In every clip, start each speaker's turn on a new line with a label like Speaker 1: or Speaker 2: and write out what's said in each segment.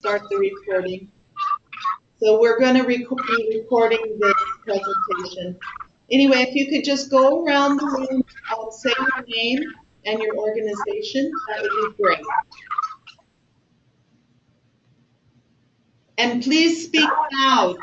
Speaker 1: start the recording. So we're going to be recording this presentation. Anyway, if you could just go around the room, say your name and your organization, that would be great. And please speak loud.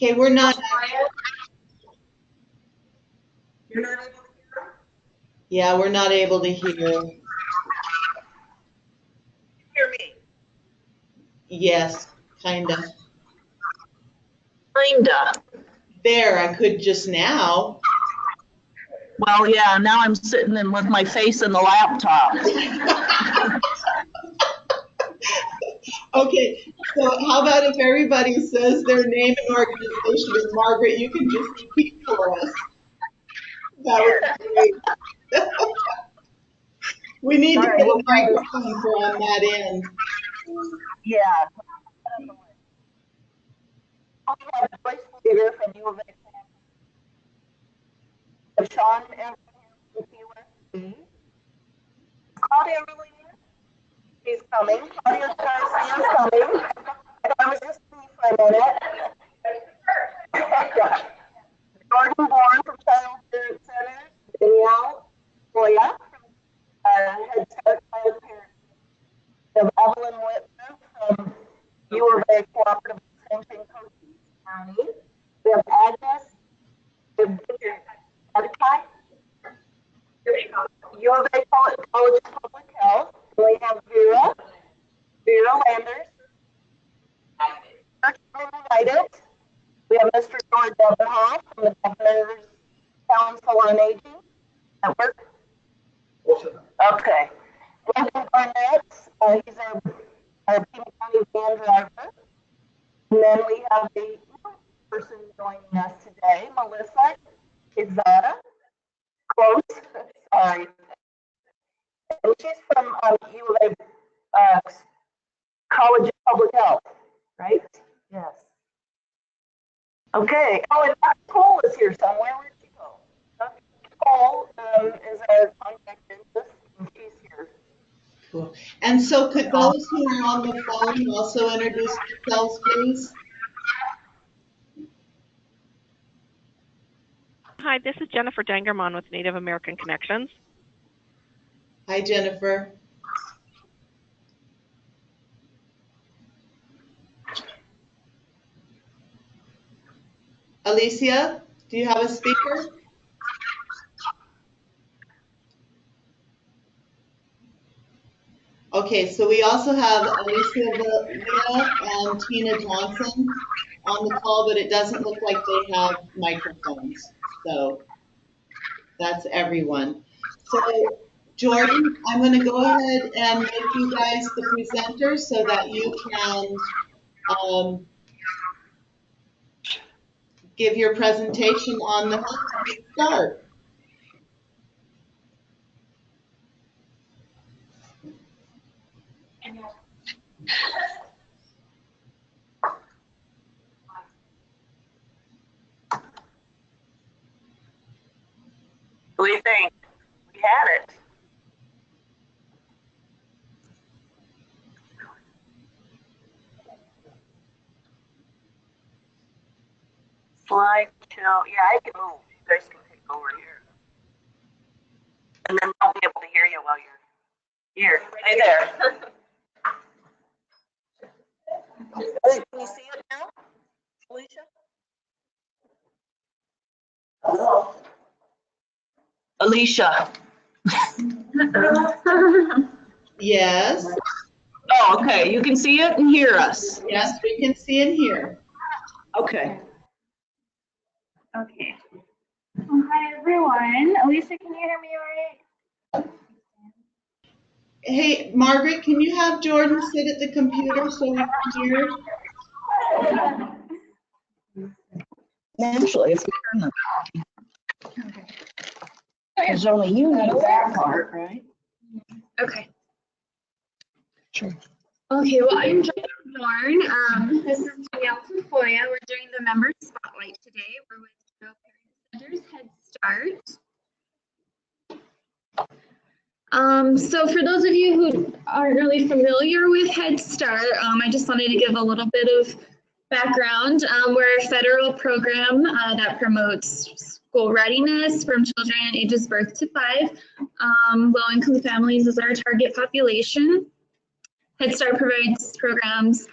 Speaker 1: Okay, we're not.
Speaker 2: You're not able to hear?
Speaker 1: Yeah, we're not able to hear.
Speaker 2: Hear me?
Speaker 1: Yes, kinda.
Speaker 2: Kinda.
Speaker 1: There, I could just now.
Speaker 2: Well, yeah, now I'm sitting in with my face in the laptop.
Speaker 1: Okay, so how about if everybody says their name and organization, and Margaret, you can just repeat for us. That would be great. We need to get a microphone for on that end.
Speaker 2: Yeah. I'll have a voice leader from U of A. Sean Everett. Claudia really is. He's coming. Claudia Garcia's coming. I was just seeing for a minute. Jordan Bourne from Child Parent Center. Danielle Goya from Head Start Child Parent. We have Evelyn Whitman from U of A Cooperative Extension Coaching County. We have Agnes. We have U of A College of Public Health. We have Vera Landers. United. We have Mr. George Debenhoff from the Governor's Council on Aging Network. Okay. Lincoln Barnett, he's our Pima County van driver. And then we have a person joining us today, Melissa Izada. Close, sorry. And she's from U of A College of Public Health, right? Yes. Okay. Oh, and Dr. Cole is here somewhere. Where'd she go? Dr. Cole is our contact dentist, and she's here.
Speaker 1: Cool. And so could those who are on the phone also introduce themselves, please?
Speaker 3: Hi, this is Jennifer Dangermon with Native American Connections.
Speaker 1: Hi, Jennifer. Alicia, do you have a speaker? Okay, so we also have Alicia Villa and Tina Johnson on the call, but it doesn't look like they have microphones. So that's everyone. So Jordan, I'm going to go ahead and make you guys the presenters so that you can give your presentation on the start.
Speaker 2: What do you think? We had it. Slide show. Yeah, I can move. You guys can take over here. And then I'll be able to hear you while you're here. Hey there. Can you see it now, Alicia? Hello. Alicia.
Speaker 1: Yes.
Speaker 2: Oh, okay. You can see it and hear us.
Speaker 1: Yes, we can see and hear.
Speaker 2: Okay.
Speaker 4: Okay. Well, hi, everyone. Alicia, can you hear me all right?
Speaker 1: Hey, Margaret, can you have Jordan sit at the computer so we can hear?
Speaker 2: Eventually, it's turn the
Speaker 4: Okay.
Speaker 2: There's only you need that part, right?
Speaker 4: Okay.
Speaker 5: Sure.
Speaker 4: Okay, well, I'm Jordan. This is Danielle Tafoya. We're doing the member spotlight today. We're with Child Parent Centers Head Start. So for those of you who aren't really familiar with Head Start, I just wanted to give a little bit of background. We're a federal program that promotes school readiness from children ages birth to 5. Low-income families is our target population. Head Start provides programs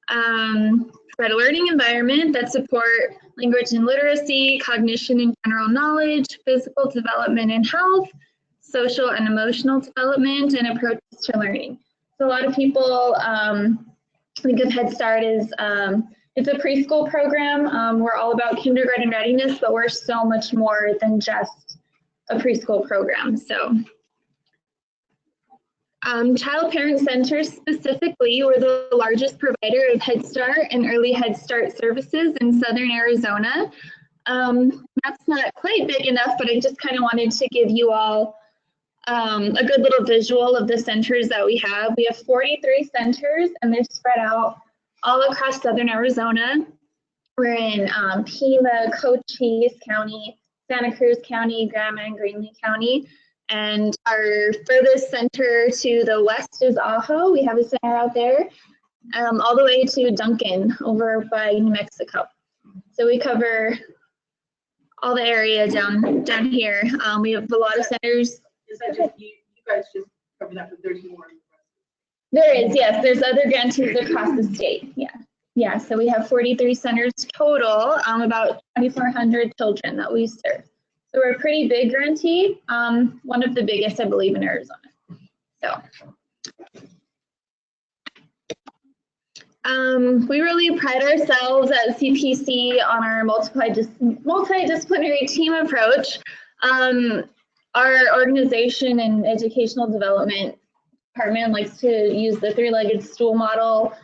Speaker 4: provide a learning environment that support language and literacy, cognition and general knowledge, physical development and health, social and emotional development, and approaches to learning. So a lot of people think of Head Start as it's a preschool program. We're all about kindergarten readiness, but we're so much more than just a preschool program. So Child Parent Centers specifically, we're the largest provider of Head Start and early Head Start services in Southern Arizona. That's not quite big enough, but I just kind of wanted to give you all a good little visual of the centers that we have. We have 43 centers and they're spread out all across Southern Arizona. We're in Pima, Cochise County, Santa Cruz County, Graham and Greenlee County. And our furthest center to the west is Ajo. We have a center out there, all the way to Duncan over by New Mexico. So we cover all the area down here. We have a lot of centers.
Speaker 2: Is that just you guys just cover that, but there's more?
Speaker 4: There is, yes. There's other grantees across the state. Yeah. So we have 43 centers total, about 2,400 children that we serve. So we're a pretty big grantee, one of the biggest, I believe, in Arizona. So we really pride ourselves at CPC on our multidisciplinary team approach. Our organization and educational development department likes to use the three-legged stool model.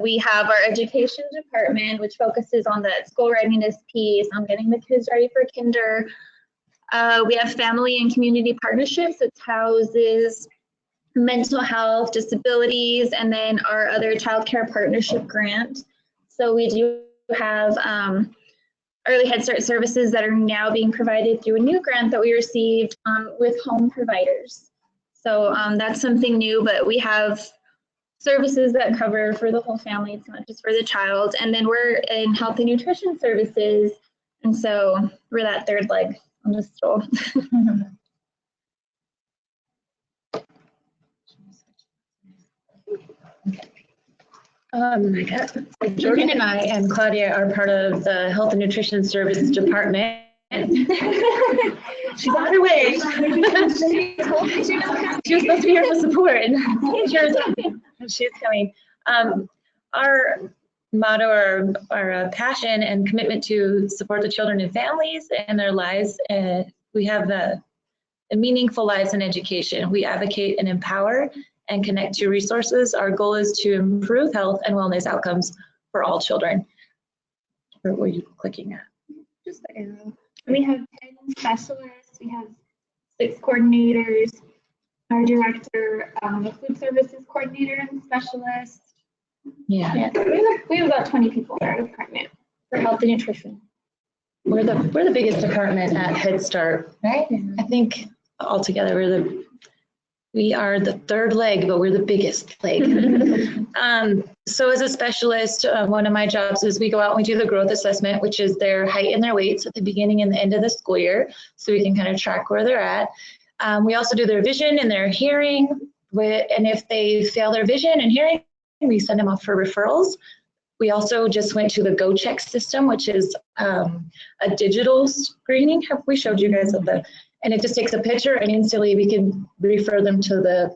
Speaker 4: We have our education department, which focuses on the school readiness piece, on getting the kids ready for kinder. We have family and community partnerships, which houses mental health, disabilities, and then our other child care partnership grant. So we do have early Head Start services that are now being provided through a new grant that we received with home providers. So that's something new, but we have services that cover for the whole family. It's not just for the child. And then we're in health and nutrition services. And so we're that third leg on the stool.
Speaker 5: Jordan and I and Claudia are part of the Health and Nutrition Services Department. She's on her way. She was supposed to be here for support, and she's coming. Our motto, our passion and commitment to support the children and families and their lives. We have the meaningful lives in education. We advocate and empower and connect to resources. Our goal is to improve health and wellness outcomes for all children. Where were you clicking at?
Speaker 4: Just the arrow. We have 10 specialists. We have 6 coordinators. Our director, a food services coordinator and specialist. Yeah. We have about 20 people in our department for health and nutrition.
Speaker 5: We're the biggest department at Head Start, right? I think altogether we are the third leg, but we're the biggest leg. So as a specialist, one of my jobs is we go out and we do the growth assessment, which is their height and their weights at the beginning and the end of the school year, so we can kind of track where they're at. We also do their vision and their hearing, and if they fail their vision and hearing, we send them off for referrals. We also just went to the Go Check system, which is a digital screening. We showed you guys and it just takes a picture and instantly we can refer them to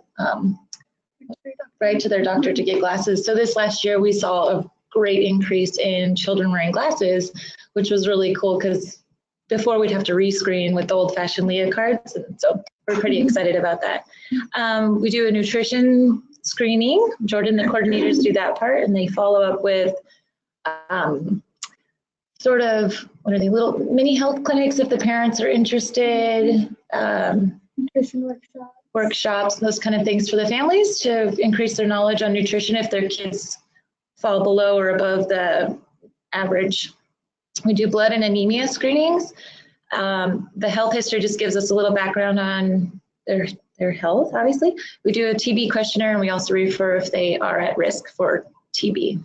Speaker 5: to their doctor to get glasses. So this last year we saw a great increase in children wearing glasses, which was really cool because before we'd have to rescreen with the old-fashioned Leah cards. And so we're pretty excited about that. We do a nutrition screening. Jordan, the coordinators do that part, and they follow up with sort of, what are they, little mini health clinics if the parents are interested.
Speaker 4: Nutrition workshops.
Speaker 5: workshops, those kind of things for the families to increase their knowledge on nutrition if their kids fall below or above the average. We do blood and anemia screenings. The health history just gives us a little background on their health, obviously. We do a TB questionnaire, and we also refer if they are at risk for TB.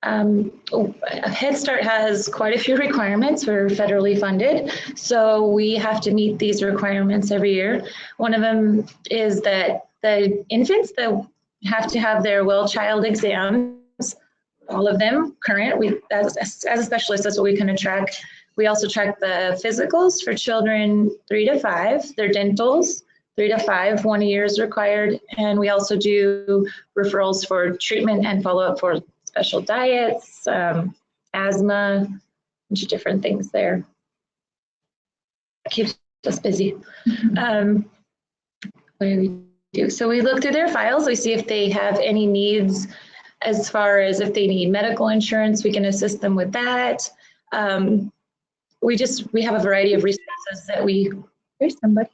Speaker 5: Head Start has quite a few requirements. We're federally funded, so we have to meet these requirements every year. One of them is that the infants that have to have their well child exams, all of them current. As a specialist, that's what we kind of track. We also track the physicals for children 3 to 5, their dentals 3 to 5, 1 year is required, and we also do referrals for treatment and follow-up for special diets, asthma, a bunch of different things there. Keeps us busy. What do we do? So we look through their files, we see if they have any needs as far as if they need medical insurance, we can assist them with that. We have a variety of resources that there's somebody.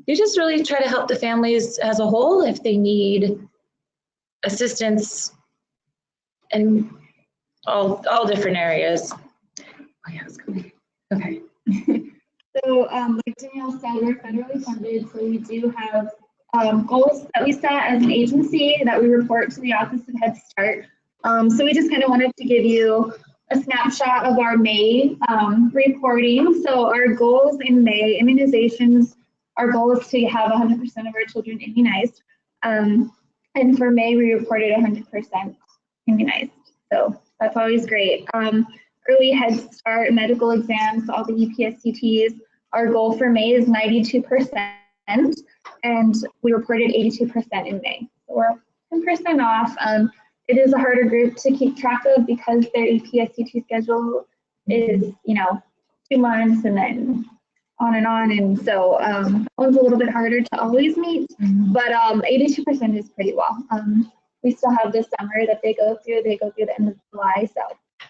Speaker 5: We just really try to help the families as a whole if they need assistance in all different areas. Oh yeah, it's cool. Okay.
Speaker 4: So like Danielle said, we're federally funded, so we do have goals that we set as an agency that we report to the Office of Head Start. So we just kind of wanted to give you a snapshot of our May reporting. So our goals in May, immunizations, our goal is to have 100% of our children immunized. And for May, we reported 100% immunized. So that's always great. Early Head Start medical exams, all the EPSCTs, our goal for May is 92%, and we reported 82% in May. So we're 10% off. It is a harder group to keep track of because their EPSCT schedule is, 2 months and then on, and so that one's a little bit harder to always meet, but 82% is pretty well. We still have this summer that they go through the end of July, so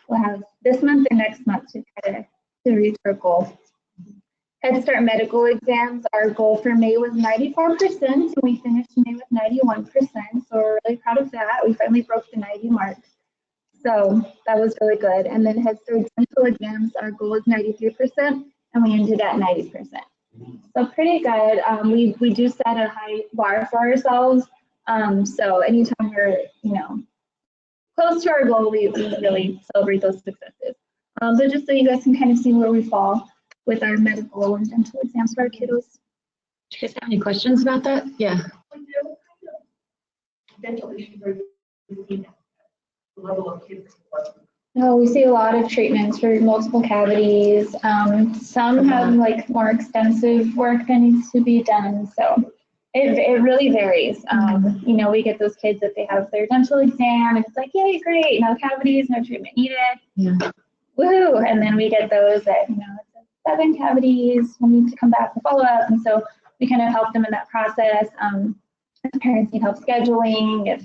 Speaker 4: we'll have this month and next month to try to reach our goal. Head Start medical exams, our goal for May was 94%, and we finished May with 91%, so we're really proud of that. We finally broke the 90 mark, so that was really good. And then Head Start dental exams, our goal is 93%, and we ended at 90%. So pretty good. We do set a high bar for ourselves, so anytime we're, close to our goal, we really celebrate those successes. So just so you guys can kind of see where we fall with our medical and dental exams for our kiddos.
Speaker 5: Do you guys have any questions about that? Yeah.
Speaker 6: Dental issues are the level of kids.
Speaker 4: No, we see a lot of treatments for multiple cavities. Some have like more extensive work that needs to be done. So it really varies. We get those kids that they have their dental exam and it's like, yay, great, no cavities, no treatment needed.
Speaker 5: Yeah.
Speaker 4: Woohoo! And then we get those that, it's 7 cavities, we need to come back for follow-up. And so we kind of help them in that process. If parents need help scheduling, if,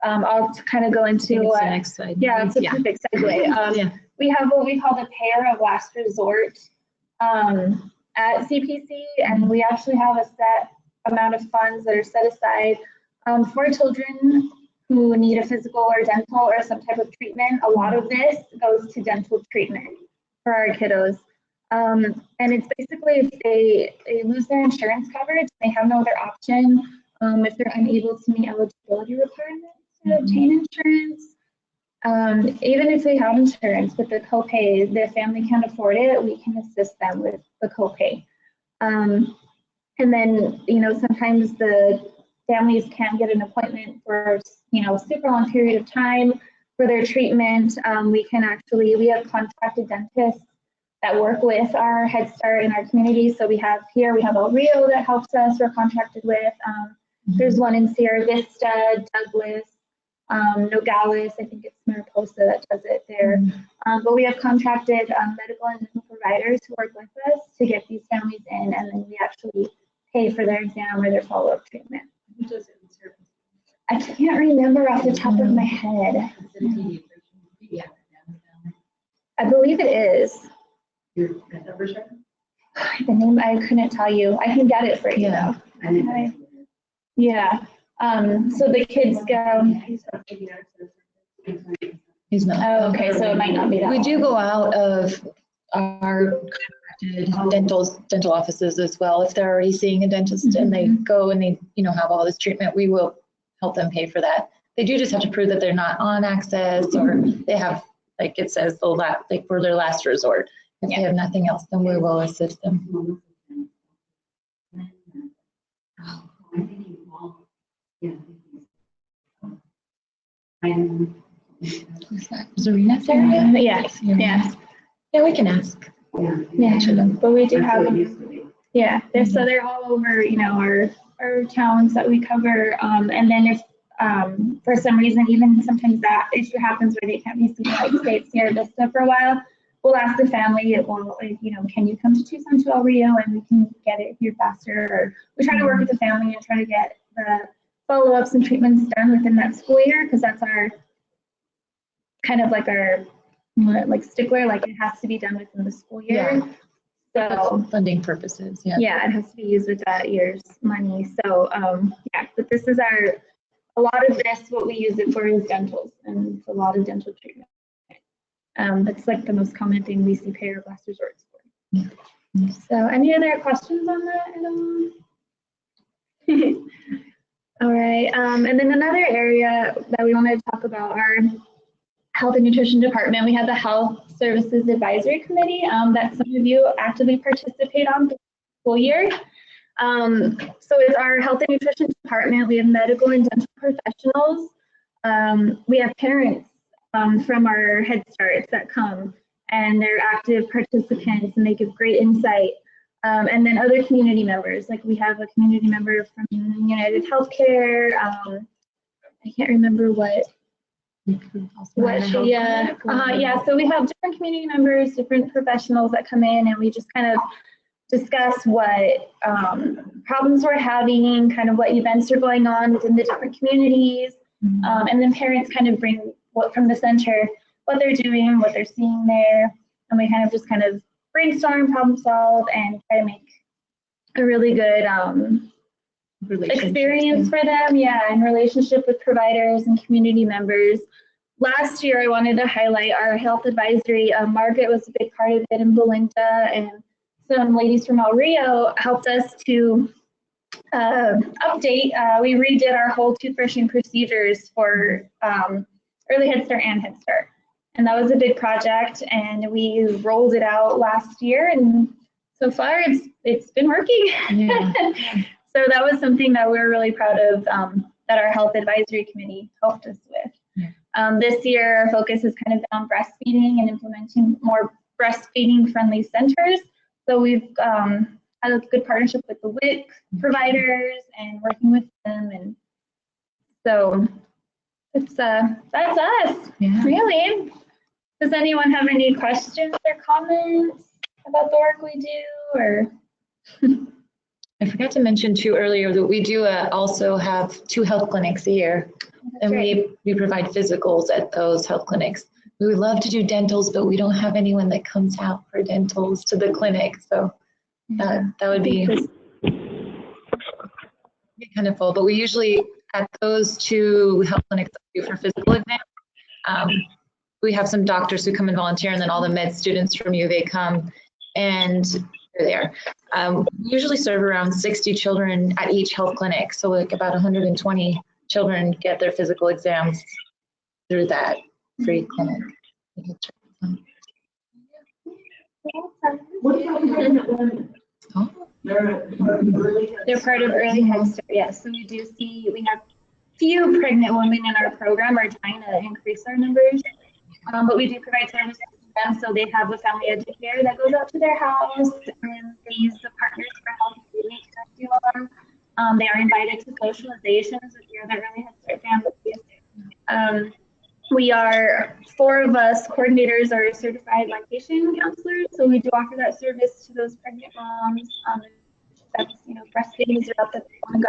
Speaker 4: I'll kind of go into
Speaker 5: the next slide.
Speaker 4: Yeah, it's a perfect segue. We have what we call the payer of last resort at CPC, and we actually have a set amount of funds that are set aside for children who need a physical or dental or some type of treatment. A lot of this goes to dental treatment for our kiddos. And it's basically if they lose their insurance coverage, they have no other option. If they're unable to meet eligibility requirements to obtain insurance, even if they have insurance, but the copay, their family can't afford it, we can assist them with the copay. And then, sometimes the families can't get an appointment for, a super long period of time for their treatment. We have contracted dentists that work with our Head Start in our community. So we have El Rio that helps us, we're contracted with. There's one in Sierra Vista, Douglas, Nogales, I think it's Mariposa that does it there. But we have contracted medical and dental providers who work with us to get these families in, and then we actually pay for their exam or their follow-up treatment.
Speaker 6: Who does it in Sierra Vista?
Speaker 4: I can't remember off the top of my head. I believe it is.
Speaker 6: Your number, sure?
Speaker 4: The name I couldn't tell you. I can get it for you though. Okay. Yeah. So the kids go.
Speaker 5: He's not.
Speaker 4: Oh, okay. So it might not be that.
Speaker 5: We
Speaker 4: one.
Speaker 5: do go out of our dental offices as well. If they're already seeing a dentist and they go and they, have all this treatment, we will help them pay for that. They do just have to prove that they're not on access or they have, like it says, for their last resort. If they have nothing else, then we will assist them. Is Arena there?
Speaker 4: Yes. Yeah.
Speaker 5: Yeah, we can ask.
Speaker 4: Yeah. But we do have them. Yeah. They're all over, our towns that we cover. And then if for some reason, even sometimes that issue happens where they can't be seen like State Sierra Vista for a while, we'll ask the family, can you come to Tucson to El Rio and we can get it here faster? Or we try to work with the family and try to get the follow-ups and treatments done within that school year, because that's our kind of like our stickler, like it has to be done within the school year. So
Speaker 5: funding purposes,
Speaker 4: yeah, it has to be used with that year's money. So but this is a lot of this, what we use it for is dentals, and it's a lot of dental treatment. That's like the most common thing we see payer of last resorts for. So any other questions on that at all? All right, and then another area that we wanted to talk about our Health and Nutrition Department. We have the Health Services Advisory Committee that some of you actively participate on the school year. So it's our Health and Nutrition Department. We have medical and dental professionals. We have parents from our Head Starts that come, and they're active participants and they give great insight. And then other community members, like we have a community member from United Healthcare. I can't remember what she, so we have different community members, different professionals that come in, and we just kind of discuss what problems we're having, kind of what events are going on within the different communities. And then parents kind of bring what from the center, what they're doing, what they're seeing there. And we kind of brainstorm, problem solve, and try to make a really good experience for them. And relationship with providers and community members. Last year, I wanted to highlight our health advisory. Margaret was a big part of it, and Belinda, and some ladies from El Rio helped us to update. We redid our whole toothbrushing procedures for early Head Start and Head Start. And that was a big project, and we rolled it out last year, and so far it's been working. So that was something that we're really proud of, that our health advisory committee helped us with. This year, our focus is kind of on breastfeeding and implementing more breastfeeding friendly centers. So we've had a good partnership with the WIC providers and working with them, and so that's us, really. Does anyone have any questions or comments about the work we do, or?
Speaker 5: I forgot to mention too earlier that we do also have 2 health clinics a year, and we provide physicals at those health clinics. We would love to do dentals, but we don't have anyone that comes out for dentals to the clinic, so that would be kind of full. But we usually at those 2 health clinics do for physical exam. We have some doctors who come and volunteer, and then all the med students from U of A come, and they're there. We usually serve around 60 children at each health clinic, so like about 120 children get their physical exams through that free clinic.
Speaker 4: They're part of early Head Start, yes. So we do see, we have few pregnant women in our program. We're trying to increase our numbers, but we do provide services to them. So they have a family educator that goes out to their house, and they use the Partners for Health curriculum. They are invited to socializations with the other early Head Start families. We are 4 of us coordinators are certified lactation counselors, so we do offer that service to those pregnant moms. That's breastfeeding is about that they want to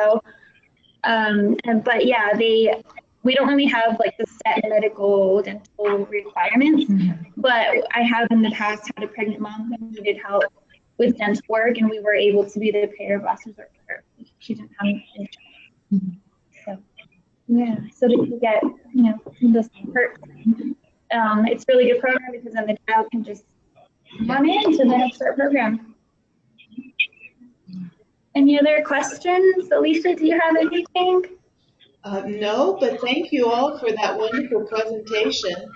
Speaker 4: go. But yeah, we don't really have like the set medical dental requirements, but I have in the past had a pregnant mom who needed help with dental work, and we were able to be the payer of last resort for her. She didn't have any insurance. So yeah, so to get, you know, the support, it's a really good program because then the child can just come into the Head Start program. Any other questions? Alicia, do you have anything?
Speaker 1: No, but thank you all for that wonderful presentation.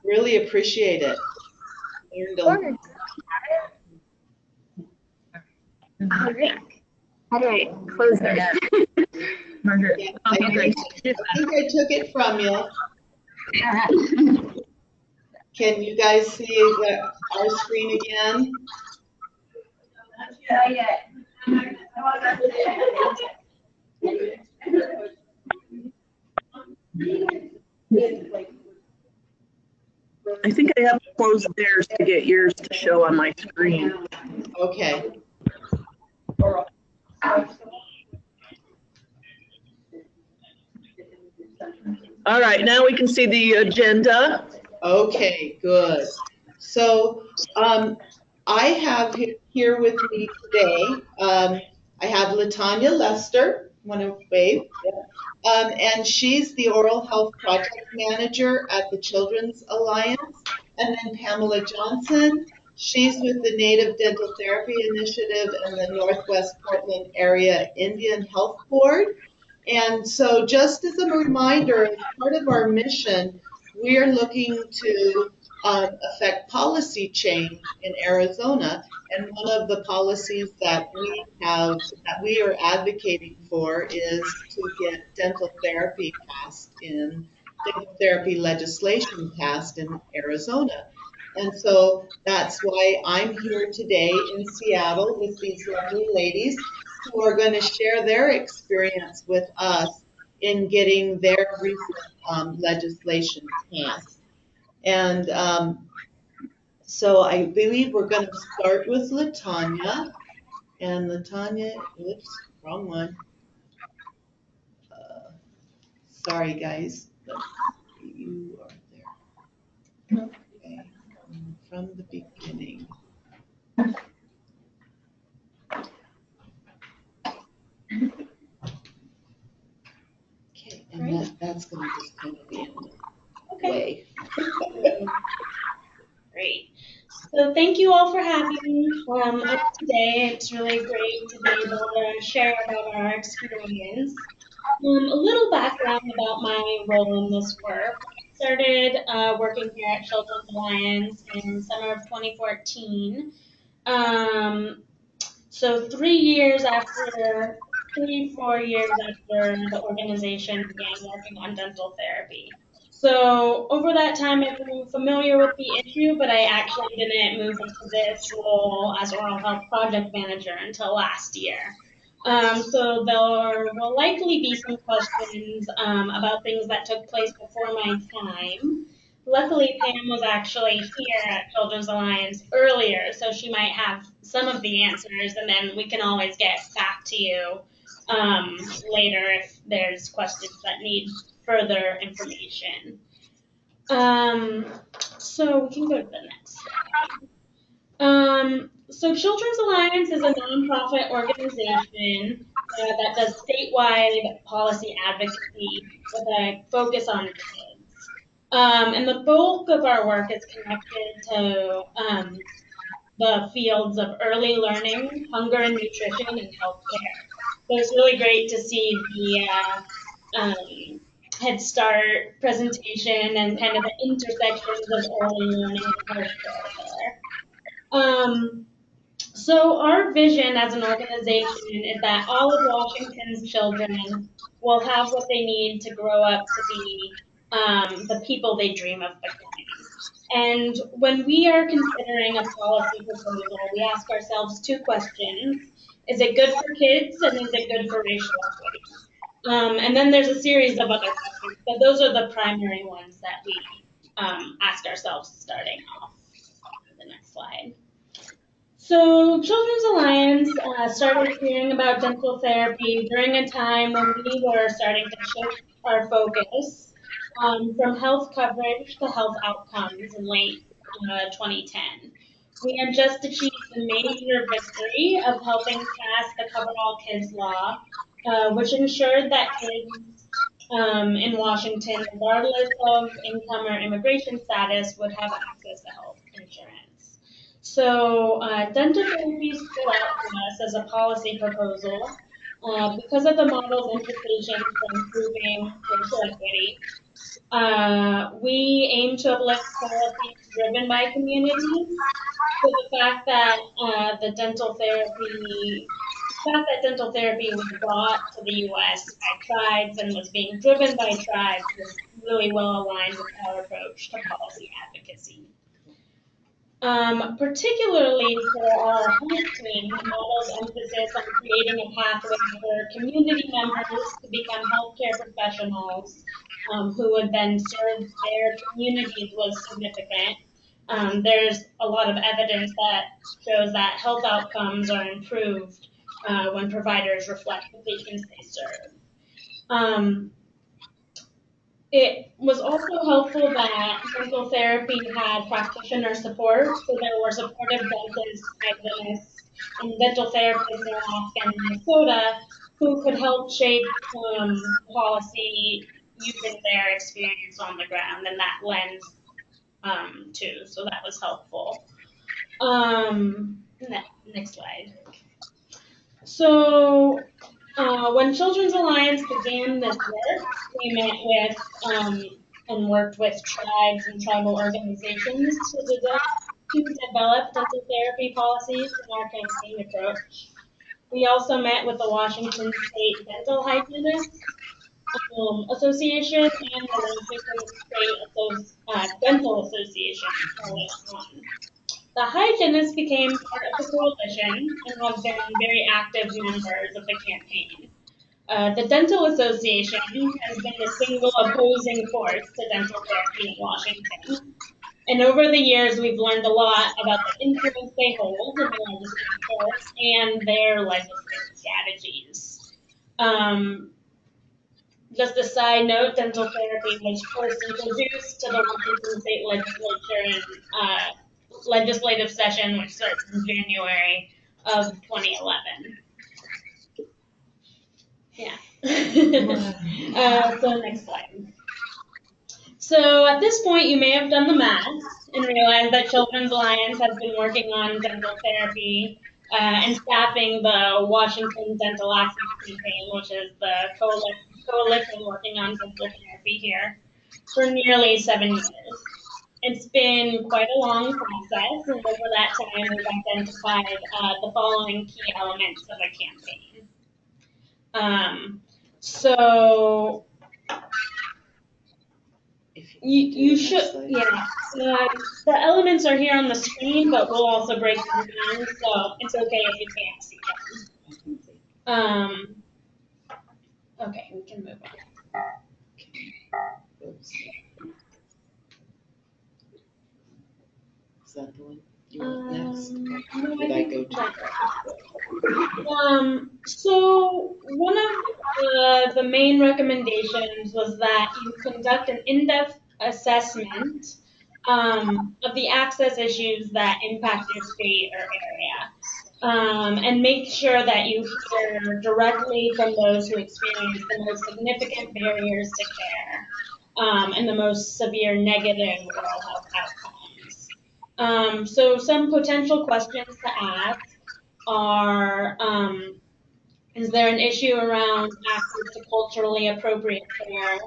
Speaker 1: Really appreciate it. Learned a lot.
Speaker 4: All right. How do I close this?
Speaker 5: Margaret.
Speaker 1: Yeah, I think I took it from you. Can you guys see our screen again?
Speaker 4: Not yet.
Speaker 2: I think I have to close theirs to get yours to show on my screen.
Speaker 1: Okay.
Speaker 2: All right, now we can see the agenda.
Speaker 1: Okay, good. So I have here with me today, I have Litonya Lester, want to wave? Yeah. And she's the Oral Health Project Manager at the Children's Alliance. And then Pamela Johnson, she's with the Native Dental Therapy Initiative and the Northwest Portland Area Indian Health Board. And so just as a reminder, as part of our mission, we are looking to affect policy change in Arizona. And one of the policies that we are advocating for is to get dental therapy legislation passed in Arizona. And so that's why I'm here today in Seattle with these lovely ladies who are going to share their experience with us in getting their recent legislation passed. And so I believe we're going to start with Litonya. And Litonya, oops, wrong one. Sorry, guys. You are there. Okay, from the beginning. Okay, and that's going to just kind of be in the way.
Speaker 7: Great. So thank you all for having me up today. It's really great to be able to share about our experience. A little background about my role in this work. I started working here at Children's Alliance in summer of 2014. So 4 years after the organization began working on dental therapy. So over that time, I've been familiar with the issue, but I actually didn't move into this role as oral health project manager until last year. So there will likely be some questions about things that took place before my time. Luckily, Pam was actually here at Children's Alliance earlier, so she might have some of the answers, and then we can always get back to you later if there's questions that need further information. So we can go to the next slide. So Children's Alliance is a nonprofit organization that does statewide policy advocacy with a focus on kids. And the bulk of our work is connected to the fields of early learning, hunger and nutrition, and healthcare. So it's really great to see the Head Start presentation and kind of the intersections of early learning and healthcare there. So our vision as an organization is that all of Washington's children will have what they need to grow up to be the people they dream of becoming. And when we are considering a policy proposal, we ask ourselves two questions. Is it good for kids, and is it good for racial equity? And then there's a series of other questions, but those are the primary ones that we ask ourselves starting off. The next slide. So Children's Alliance started hearing about dental therapy during a time when we were starting to shift our focus from health coverage to health outcomes in late 2010. we had just achieved the major victory of helping pass the Cover All Kids law, which ensured that kids in Washington, regardless of income or immigration status, would have access to health insurance. So dental therapy stood out to us as a policy proposal because of the model's implications for improving racial equity. We aim to uplift policies driven by communities. So the fact that dental therapy was brought to the U.S. by tribes and was being driven by tribes was really well aligned with our approach to policy advocacy. Particularly for our health team, the model's emphasis on creating a pathway for community members to become healthcare professionals who would then serve their communities was significant. There's a lot of evidence that shows that health outcomes are improved when providers reflect the patients they serve. It was also helpful that dental therapy had practitioner support, so there were supportive dentists, hygienists, and dental therapists in Alaska and Minnesota who could help shape policy using their experience on the ground and that lens too. So that was helpful. Next slide. So when Children's Alliance began this work, we met with and worked with tribes and tribal organizations to develop dental therapy policies in our campaign approach. We also met with the Washington State Dental Hygienists Association and the Washington State Dental Association early on. The hygienists became part of the coalition and have been very active members of the campaign. The Dental Association has been the single opposing force to dental therapy in Washington. And over the years, we've learned a lot about the influence they hold in the legislature and their legislative strategies. Just a side note, dental therapy was first introduced to the Washington State Legislature in legislative session, which starts in January of 2011. Yeah. So next slide. So at this point, you may have done the math and realized that Children's Alliance has been working on dental therapy and staffing the Washington Dental Access Campaign, which is the coalition working on dental therapy here, for nearly 7 years. It's been quite a long process, and over that time, we've identified the following key elements of a campaign. So you should, yeah. The elements are here on the screen, but we'll also break them down, so it's okay if you can't see them. Okay, we can move on.
Speaker 1: Is that the one you want next?
Speaker 7: No,
Speaker 1: Did I go to?
Speaker 7: So one of the main recommendations was that you conduct an in-depth assessment of the access issues that impact your state or area, and make sure that you hear directly from those who experience the most significant barriers to care and the most severe negative oral health outcomes. So some potential questions to ask are, is there an issue around access to culturally appropriate care?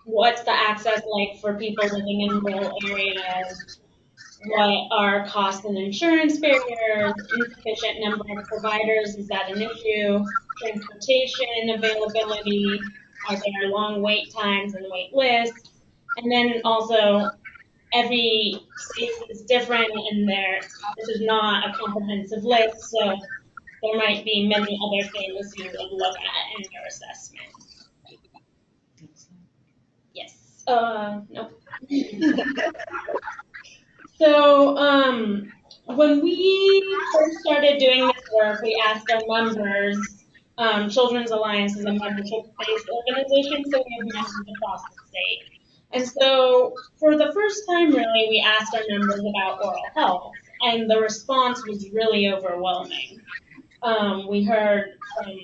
Speaker 7: What's the access like for people living in rural areas? What are cost and insurance barriers? Insufficient number of providers, is that an issue? Transportation availability, are there long wait times and wait lists? And then also, every space is different, and this is not a comprehensive list, so there might be many other things you would look at in your assessment. Yes. No. So when we first started doing this work, we asked our members. Children's Alliance is a membership-based organization, so we have members across the state. And so for the first time, really, we asked our members about oral health, and the response was really overwhelming. We heard from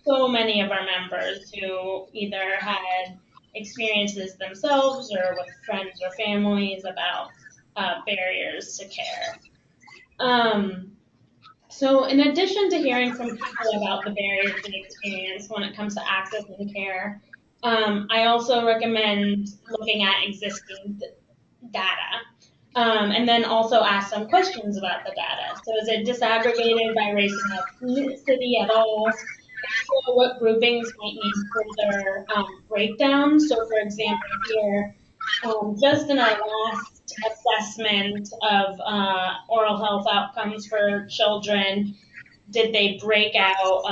Speaker 7: so many of our members who either had experiences themselves or with friends or families about barriers to care. So in addition to hearing from people about the barriers they experience when it comes to accessing care, I also recommend looking at existing data. And then also ask some questions about the data. So is it disaggregated by race and ethnicity at all? So what groupings might need further breakdown? So for example, here, just in our last assessment of oral health outcomes for children, did they break out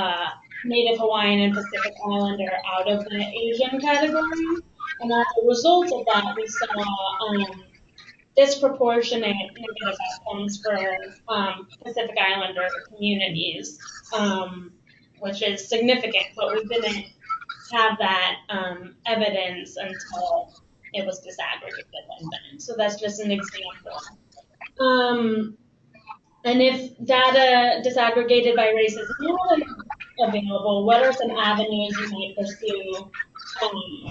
Speaker 7: Native Hawaiian and Pacific Islander out of the Asian category? And as a result of that, we saw disproportionate negative outcomes for Pacific Islander communities, which is significant, but we didn't have that evidence until it was disaggregated like that. So that's just an example. And if data disaggregated by race is not available, what are some avenues you might pursue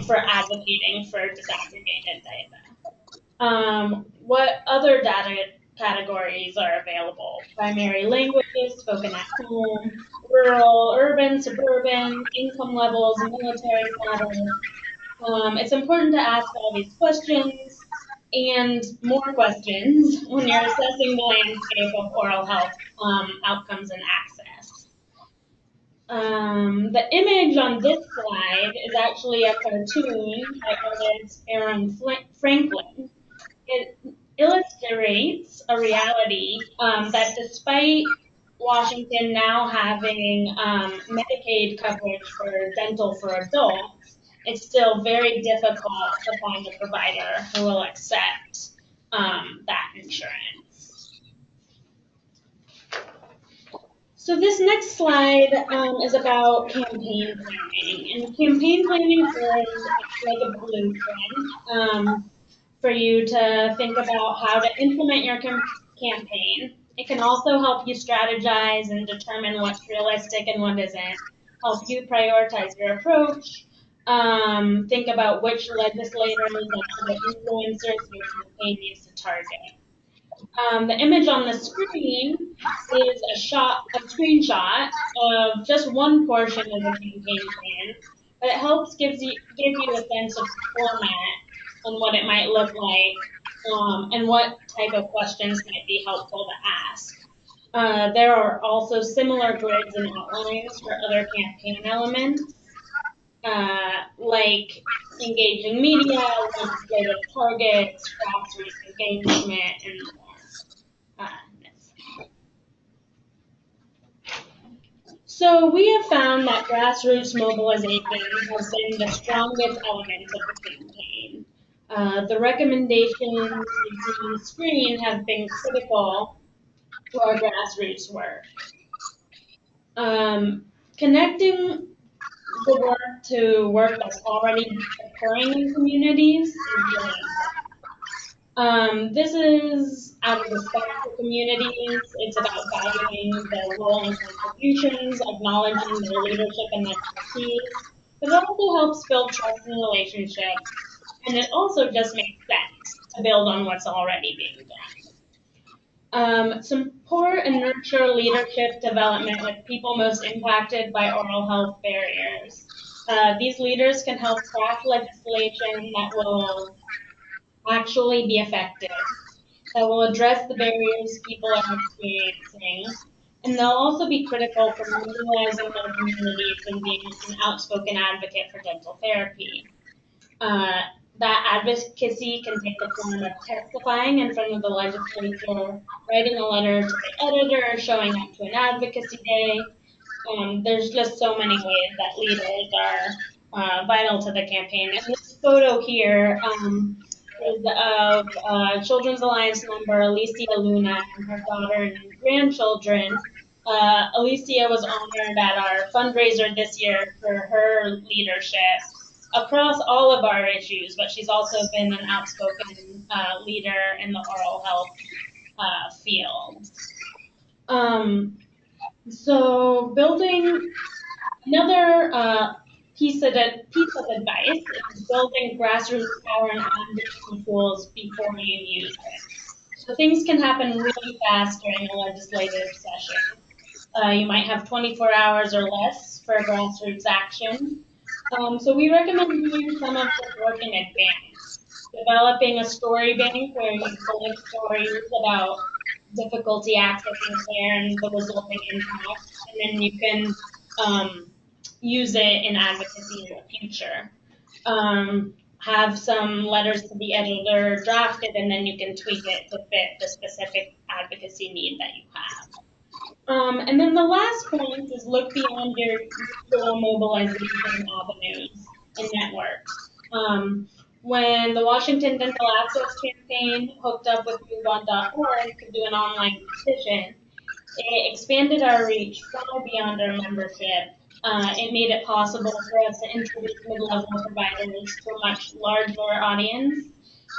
Speaker 7: for advocating for disaggregated data? What other data categories are available? Primary languages spoken at home, rural, urban, suburban, income levels, military status. It's important to ask all these questions and more questions when you're assessing the landscape of oral health outcomes and access. The image on this slide is actually a cartoon by artist Aaron Franklin. It illustrates a reality that despite Washington now having Medicaid coverage for dental for adults, it's still very difficult to find a provider who will accept that insurance. So this next slide is about campaign planning. And campaign planning is like a blueprint for you to think about how to implement your campaign. It can also help you strategize and determine what's realistic and what isn't, help you prioritize your approach, think about which legislators and other influencers your campaign needs to target. The image on the screen is a screenshot of just one portion of the campaign plan, but it helps give you a sense of format and what it might look like, and what type of questions might be helpful to ask. There are also similar grids and outlines for other campaign elements, like engaging media, legislative targets, grassroots engagement, and more. So we have found that grassroots mobilization has been the strongest element of the campaign. The recommendations you see on the screen have been critical to our grassroots work. Connecting the work to work that's already occurring in communities is really important. This is out of respect for communities. It's about valuing their role and contributions, acknowledging their leadership and expertise. But it also helps build trust and relationships. And it also just makes sense to build on what's already being done. Support and nurture leadership development with people most impacted by oral health barriers. These leaders can help craft legislation that will actually be effective, that will address the barriers people are experiencing, and they'll also be critical for mobilizing their communities and being an outspoken advocate for dental therapy. That advocacy can take the form of testifying in front of the legislature, writing a letter to the editor, showing up to an advocacy day. There's just so many ways that leaders are vital to the campaign. And this photo here is of Children's Alliance member Alicia Luna and her daughter and grandchildren. Alicia was honored at our fundraiser this year for her leadership across all of our issues, but she's also been an outspoken leader in the oral health field. So building another piece of advice is building grassroots power and advocacy tools before you use it. So things can happen really fast during a legislative session. You might have 24 hours or less for grassroots action. So we recommend doing some of this work in advance. Developing a story bank where you collect stories about difficulty accessing care and the resulting impact, and then you can use it in advocacy in the future. Have some letters to the editor drafted, and then you can tweak it to fit the specific advocacy need that you have. And then the last point is look beyond your usual mobilization avenues and networks. When the Washington Dental Access Campaign hooked up with MoveOn.org to do an online petition, it expanded our reach far beyond our membership. It made it possible for us to introduce mid-level providers to a much larger audience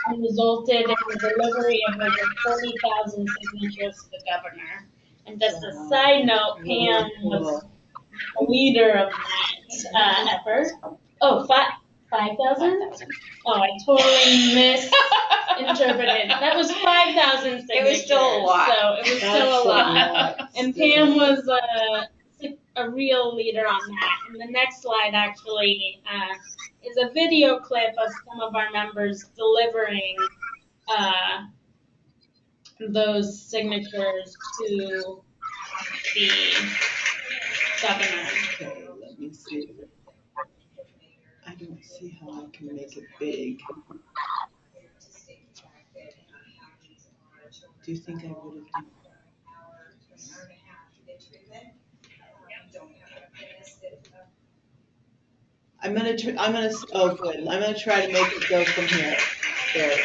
Speaker 7: and resulted in the delivery of over 40,000 signatures to the governor. And just a side note, Pam was a leader of that effort. Oh, 5,000? Oh, I totally misinterpreted. That was 5,000 signatures.
Speaker 8: It was still a lot.
Speaker 7: So it was still a lot. And Pam was a real leader on that. And the next slide actually is a video clip of some of our members delivering those signatures to the governor.
Speaker 1: Okay, let me see. I don't see how I can make it big. Do you think I would have done? Oh good, I'm gonna try to make it go from here. There we go.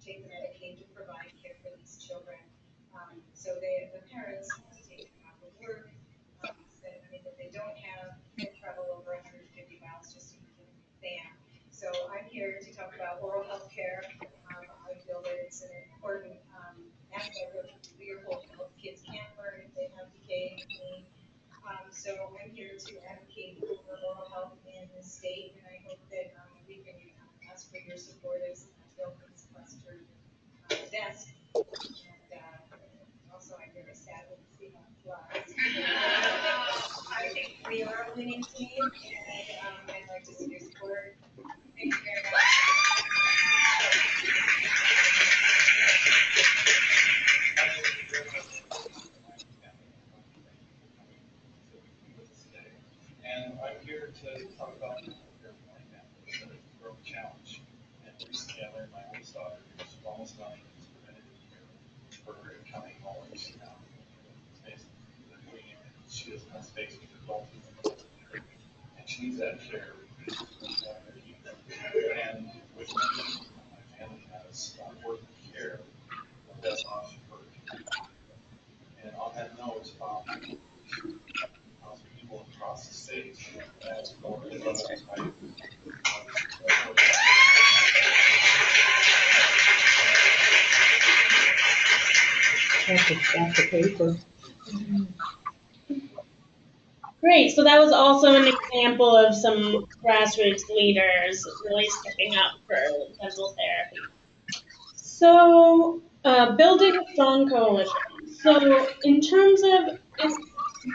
Speaker 9: Take the Medicaid to provide care for these children. So the parents have to take them off of work. That they don't have travel over 150 miles just to give them. So I'm here to talk about oral health care. I feel that it's an important aspect of your whole health. Kids can't learn if they have decay and pain. So I'm here to advocate for oral health in the state, and I hope that we can ask for your support as bill comes across your desk. And also, I'm very sad to see how it flies. I think we are a winning team, and I'd like to see your support. Thank you very much.
Speaker 10: And I'm here to talk about the growth challenge. And recently I learned my oldest daughter is almost 9 is preventative care for her incoming molars now. She doesn't have space with adults, and she needs that care. And with me, my family has working care, that's an option for her. And on that note, people across the state as for the type.
Speaker 1: That's the paper.
Speaker 7: Great, so that was also an example of some grassroots leaders really stepping up for dental therapy. So, building a strong coalition. So, in terms of,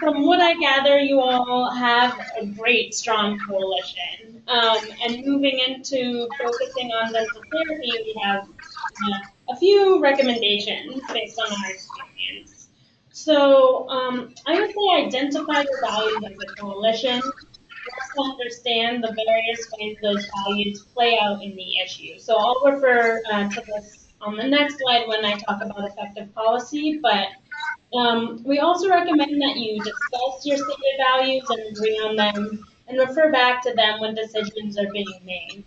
Speaker 7: from what I gather, you all have a great, strong coalition. And moving into focusing on dental therapy, we have a few recommendations based on our experience. So, I would say identify your values as a coalition. To understand the various ways those values play out in the issue. So I'll refer to this on the next slide when I talk about effective policy, but we also recommend that you discuss your stated values and agree on them and refer back to them when decisions are being made.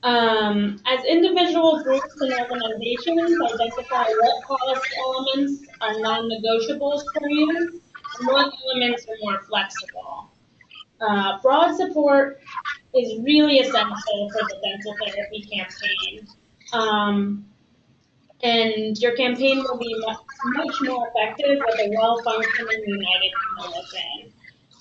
Speaker 7: As individual groups and organizations, identify what policy elements are non-negotiables for you and what elements are more flexible. Broad support is really essential for the dental therapy campaign. And your campaign will be much more effective with a well-functioning united coalition.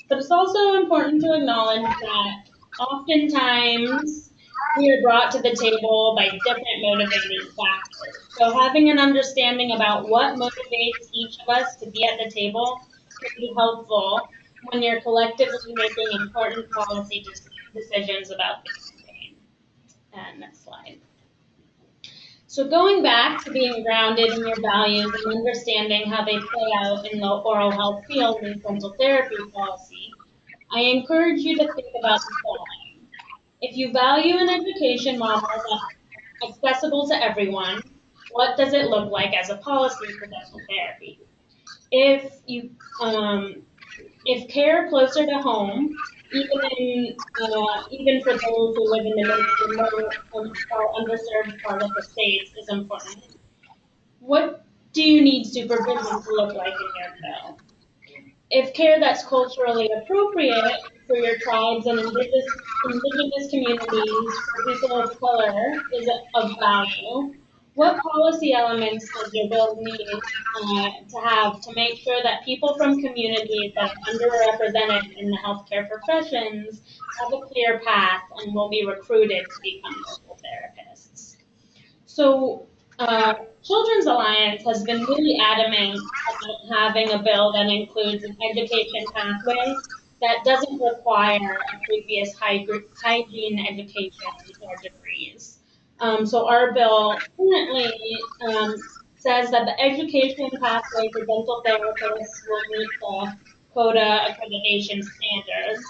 Speaker 7: But it's also important to acknowledge that oftentimes we are brought to the table by different motivating factors. So having an understanding about what motivates each of us to be at the table can be helpful when you're collectively making important policy decisions about the campaign. And next slide. So going back to being grounded in your values and understanding how they play out in the oral health field and dental therapy policy, I encourage you to think about the following. If you value an education model that's accessible to everyone, what does it look like as a policy for dental therapy? If care closer to home, even for those who live in the most remote or underserved part of the states, is important, what do you need supervision to look like in your bill? If care that's culturally appropriate for your tribes and indigenous communities, for people of color, is of value, what policy elements does your bill need to have to make sure that people from communities that are underrepresented in the healthcare professions have a clear path and will be recruited to become dental therapists? So, Children's Alliance has been really adamant about having a bill that includes an education pathway that doesn't require a previous hygiene education or degrees. So our bill currently says that the education pathway for dental therapists will meet the CODA accreditation standards,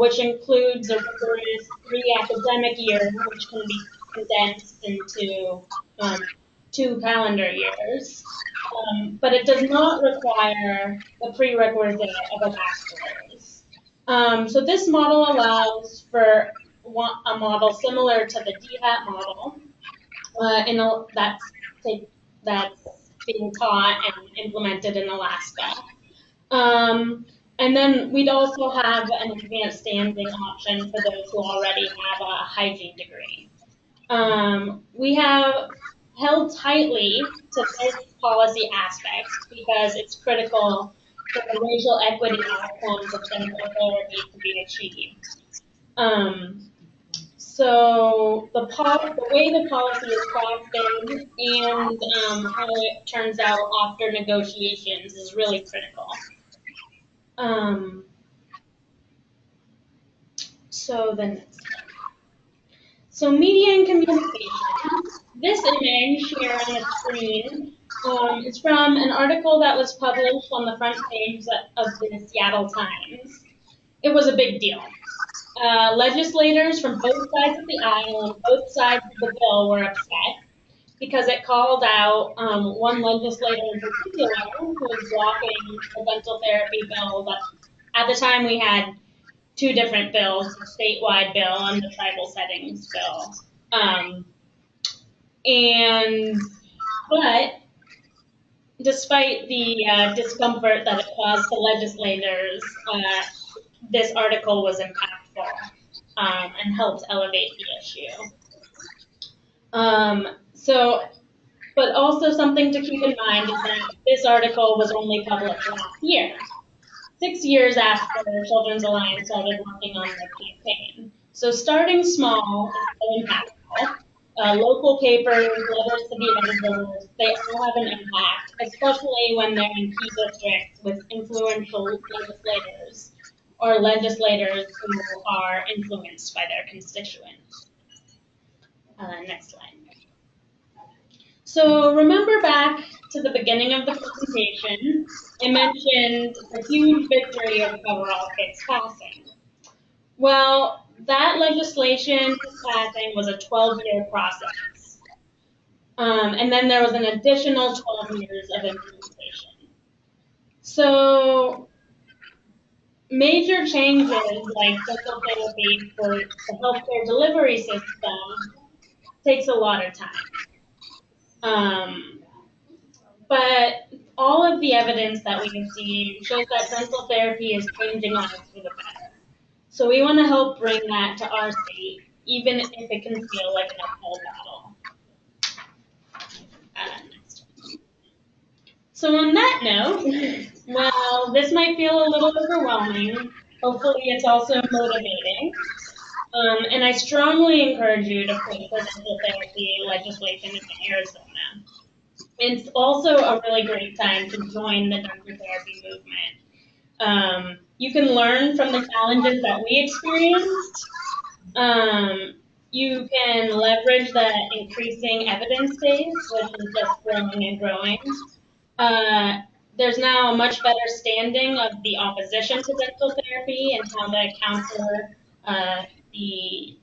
Speaker 7: which includes a rigorous 3 academic years, which can be condensed into 2 calendar years. But it does not require the prerequisite of a bachelor's. So this model allows for a model similar to the DHAT model, that's being taught and implemented in Alaska. And then we'd also have an advanced standing option for those who already have a hygiene degree. We have held tightly to this policy aspect because it's critical for the racial equity outcomes of dental therapy to be achieved. So the way the policy is crafted and how it turns out after negotiations is really critical. So media and communication. This image here on the screen is from an article that was published on the front page of the Seattle Times. It was a big deal. Legislators from both sides of the aisle and both sides of the bill were upset because it called out one legislator in particular who was blocking the dental therapy bill. But at the time, we had 2 different bills, the statewide bill and the tribal settings bill. But despite the discomfort that it caused to legislators, this article was impactful and helped elevate the issue. But also something to keep in mind is that this article was only published last year, 6 years after Children's Alliance started working on their campaign. So starting small is so impactful. Local papers, letters to the editors, they all have an impact, especially when they're in key districts with influential legislators or legislators who are influenced by their constituents. Next slide. So remember back to the beginning of the presentation, I mentioned the huge victory of Coverall Kits passing. Well, that legislation passing was a 12-year process. And then there was an additional 12 years of implementation. So major changes like dental therapy for the healthcare delivery system takes a lot of time. But all of the evidence that we've seen shows that dental therapy is changing lives for the better. So we want to help bring that to our state, even if it can feel like an uphill battle. Next. So on that note, well, this might feel a little overwhelming. Hopefully it's also motivating. And I strongly encourage you to push for dental therapy legislation in Arizona. It's also a really great time to join the dental therapy movement. You can learn from the challenges that we experienced. You can leverage the increasing evidence base, which is just growing and growing. There's now a much better standing of the opposition to dental therapy and how to counter the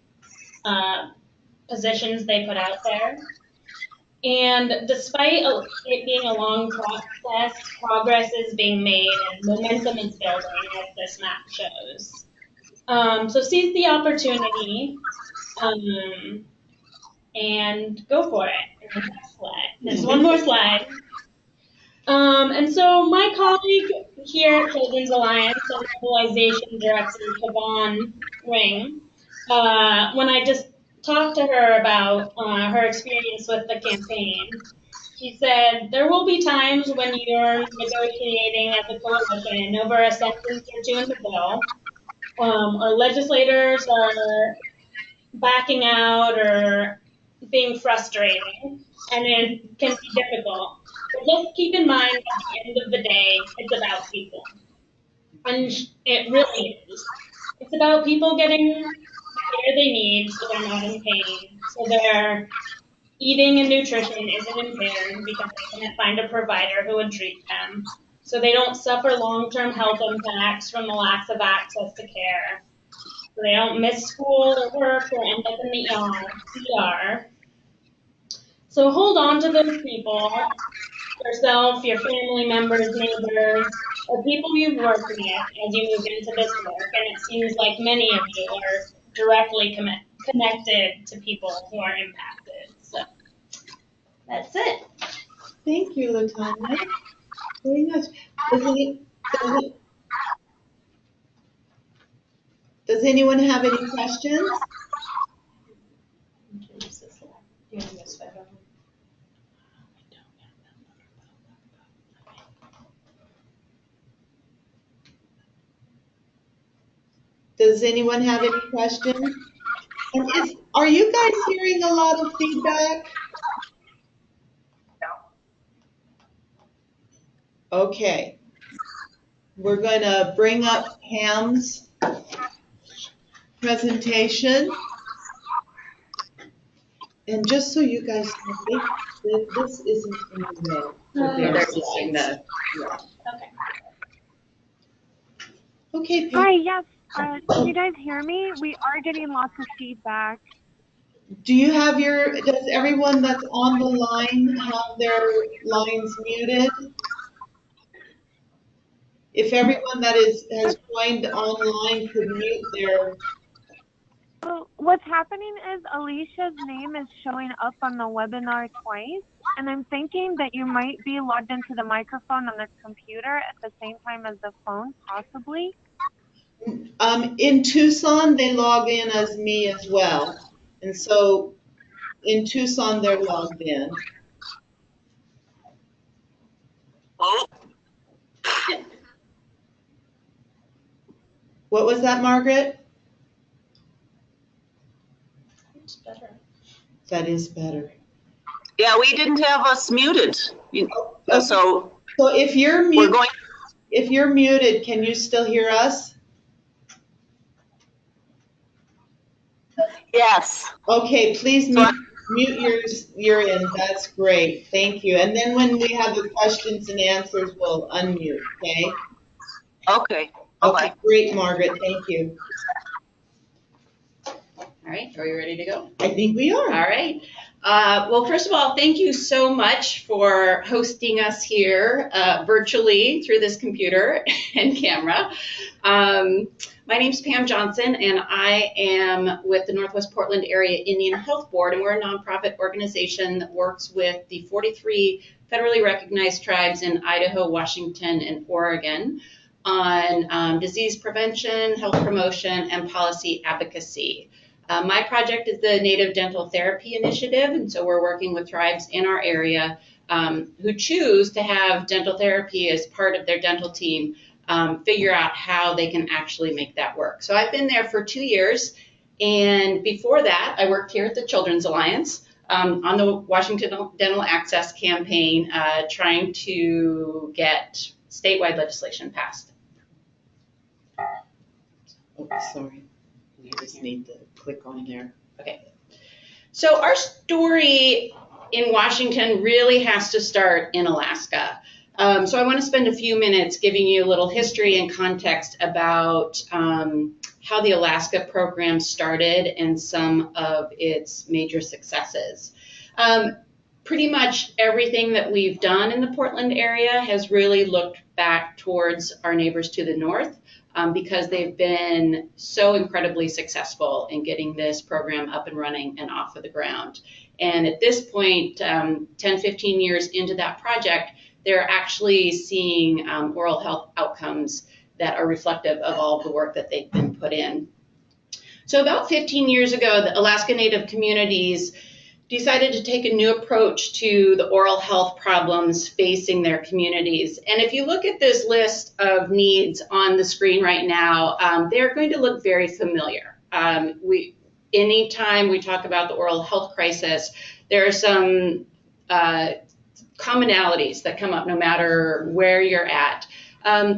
Speaker 7: positions they put out there. And despite it being a long process, progress is being made and momentum is building, as this map shows. So seize the opportunity and go for it. Next slide. There's one more slide. And so my colleague here at Children's Alliance and Mobilization Director, Siobhan Ring, when I just talked to her about her experience with the campaign, she said, there will be times when you're negotiating as a coalition over a sentence or two in the bill, or legislators are backing out or being frustrating, and it can be difficult. But just keep in mind, at the end of the day, it's about people. And it really is. It's about people getting the care they need so they're not in pain, so their eating and nutrition isn't impaired because they can't find a provider who would treat them, so they don't suffer long-term health impacts from the lack of access to care, so they don't miss school or work or end up in the ER. So hold on to those people, yourself, your family members, neighbors, or people you've worked with as you move into this work, and it seems like many of you are directly connected to people who are impacted. So that's it.
Speaker 1: Thank you, Litonya. Very much. Does anyone have any questions? Does anyone have any questions? And are you guys hearing a lot of feedback? Okay. We're going to bring up Pam's presentation. And just so you guys know, this isn't in the way. Okay, Pam.
Speaker 8: Hi, yes. Can you guys hear me? We are getting lots of feedback.
Speaker 1: Does everyone that's on the line have their lines muted? If everyone that has joined online could mute their...
Speaker 8: Well, what's happening is Alicia's name is showing up on the webinar twice, and I'm thinking that you might be logged into the microphone on the computer at the same time as the phone, possibly.
Speaker 1: In Tucson, they log in as me as well. And so in Tucson, they're logged in. What was that, Margaret?
Speaker 7: It's better.
Speaker 1: That is better.
Speaker 2: Yeah, we didn't have us muted.
Speaker 1: Okay.
Speaker 2: So
Speaker 1: if you're muted, can you still hear us?
Speaker 2: Yes.
Speaker 1: Okay, please mute your end. That's great. Thank you. And then when we have the questions and answers, we'll unmute, okay?
Speaker 2: Okay.
Speaker 1: Okay, great, Margaret. Thank you.
Speaker 11: All right, are we ready to go?
Speaker 1: I think we are.
Speaker 11: All right. Well, first of all, thank you so much for hosting us here virtually through this computer and camera. My name's Pam Johnson, and I am with the Northwest Portland Area Indian Health Board, and we're a nonprofit organization that works with the 43 federally recognized tribes in Idaho, Washington, and Oregon on disease prevention, health promotion, and policy advocacy. My project is the Native Dental Therapy Initiative, and so we're working with tribes in our area who choose to have dental therapy as part of their dental team, figure out how they can actually make that work. So I've been there for 2 years, and before that, I worked here at the Children's Alliance on the Washington Dental Access Campaign, trying to get statewide legislation passed.
Speaker 1: Oh, sorry. We just need to click on there.
Speaker 11: Okay. So our story in Washington really has to start in Alaska. So I want to spend a few minutes giving you a little history and context about how the Alaska program started and some of its major successes. Pretty much everything that we've done in the Portland area has really looked back towards our neighbors to the north, because they've been so incredibly successful in getting this program up and running and off of the ground. And at this point, 10, 15 years into that project, they're actually seeing oral health outcomes that are reflective of all the work that they've been put in. So about 15 years ago, the Alaska Native communities decided to take a new approach to the oral health problems facing their communities. And if you look at this list of needs on the screen right now, they're going to look very familiar. Anytime we talk about the oral health crisis, there are some commonalities that come up no matter where you're at.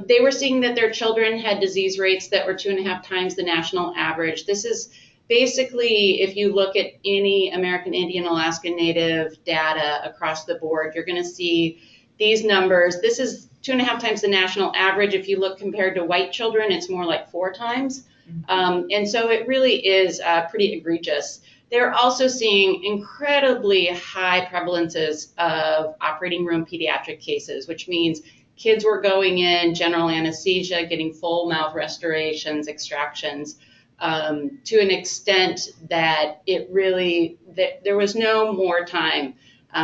Speaker 11: They were seeing that their children had disease rates that were 2.5 times the national average. This is basically, if you look at any American Indian, Alaska Native data across the board, you're going to see these numbers. This is 2.5 times the national average. If you look compared to white children, it's more like 4 times. And so it really is pretty egregious. They're also seeing incredibly high prevalences of operating room pediatric cases, which means kids were going in, general anesthesia, getting full mouth restorations, extractions, to an extent that it really, there was no more time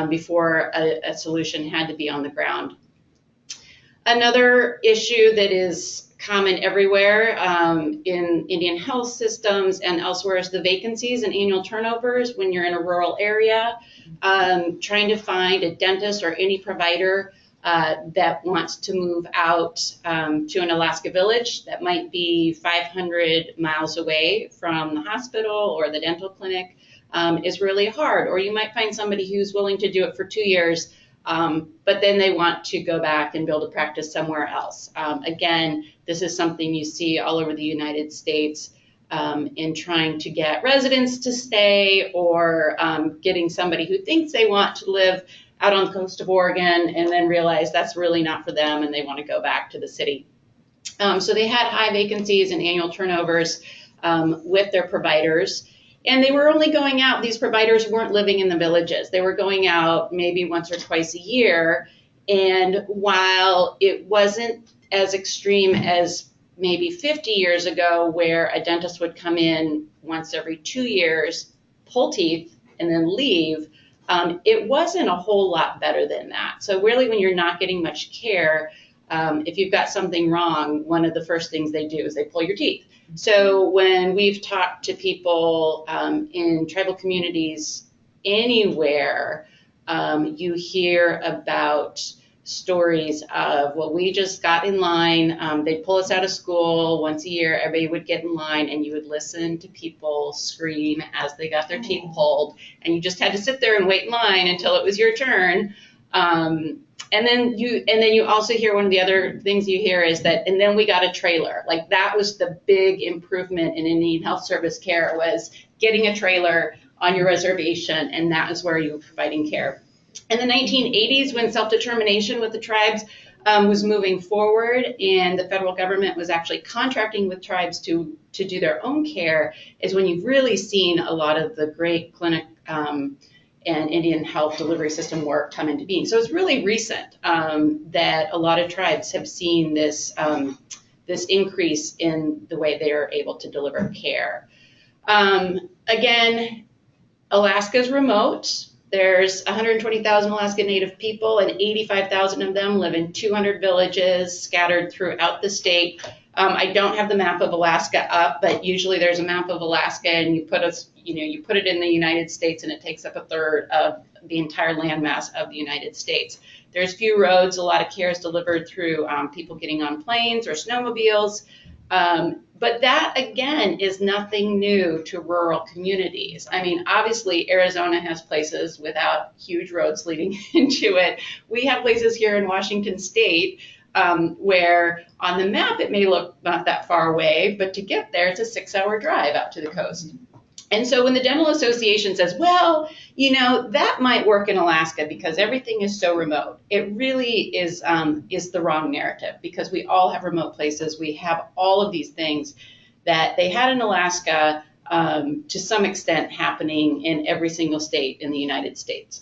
Speaker 11: before a solution had to be on the ground. Another issue that is common everywhere in Indian health systems and elsewhere is the vacancies and annual turnovers when you're in a rural area, trying to find a dentist or any provider that wants to move out to an Alaska village that might be 500 miles away from the hospital or the dental clinic is really hard. Or you might find somebody who's willing to do it for 2 years, but then they want to go back and build a practice somewhere else. Again, this is something you see all over the United States in trying to get residents to stay, or getting somebody who thinks they want to live out on the coast of Oregon and then realize that's really not for them and they want to go back to the city. So they had high vacancies and annual turnovers with their providers. And they were only going out, these providers weren't living in the villages. They were going out maybe once or twice a year. And while it wasn't as extreme as maybe 50 years ago, where a dentist would come in once every 2 years, pull teeth, and then leave, it wasn't a whole lot better than that. So really, when you're not getting much care, if you've got something wrong, one of the first things they do is they pull your teeth. So when we've talked to people in tribal communities anywhere, you hear about stories of, well, we just got in line, they'd pull us out of school once a year, everybody would get in line, and you would listen to people scream as they got their teeth pulled, and you just had to sit there and wait in line until it was your turn. And then you also hear, one of the other things you hear is that, and then we got a trailer. Like, that was the big improvement in Indian Health Service care, was getting a trailer on your reservation, and that is where you were providing care. In the 1980s, when self-determination with the tribes was moving forward, and the federal government was actually contracting with tribes to do their own care, is when you've really seen a lot of the great clinic and Indian health delivery system work come into being. So it's really recent that a lot of tribes have seen this, this increase in the way they are able to deliver care. Again, Alaska's remote. There's 120,000 Alaska Native people, and 85,000 of them live in 200 villages scattered throughout the state. I don't have the map of Alaska up, but usually there's a map of Alaska, and you put it in the United States, and it takes up a third of the entire landmass of the United States. There's few roads. A lot of care is delivered through people getting on planes or snowmobiles. But that, again, is nothing new to rural communities. I mean, obviously, Arizona has places without huge roads leading into it. We have places here in Washington State where on the map it may look not that far away, but to get there, it's a 6-hour drive out to the coast. And so when the Dental Association says, well, that might work in Alaska because everything is so remote, it really is the wrong narrative, because we all have remote places. We have all of these things that they had in Alaska to some extent happening in every single state in the United States.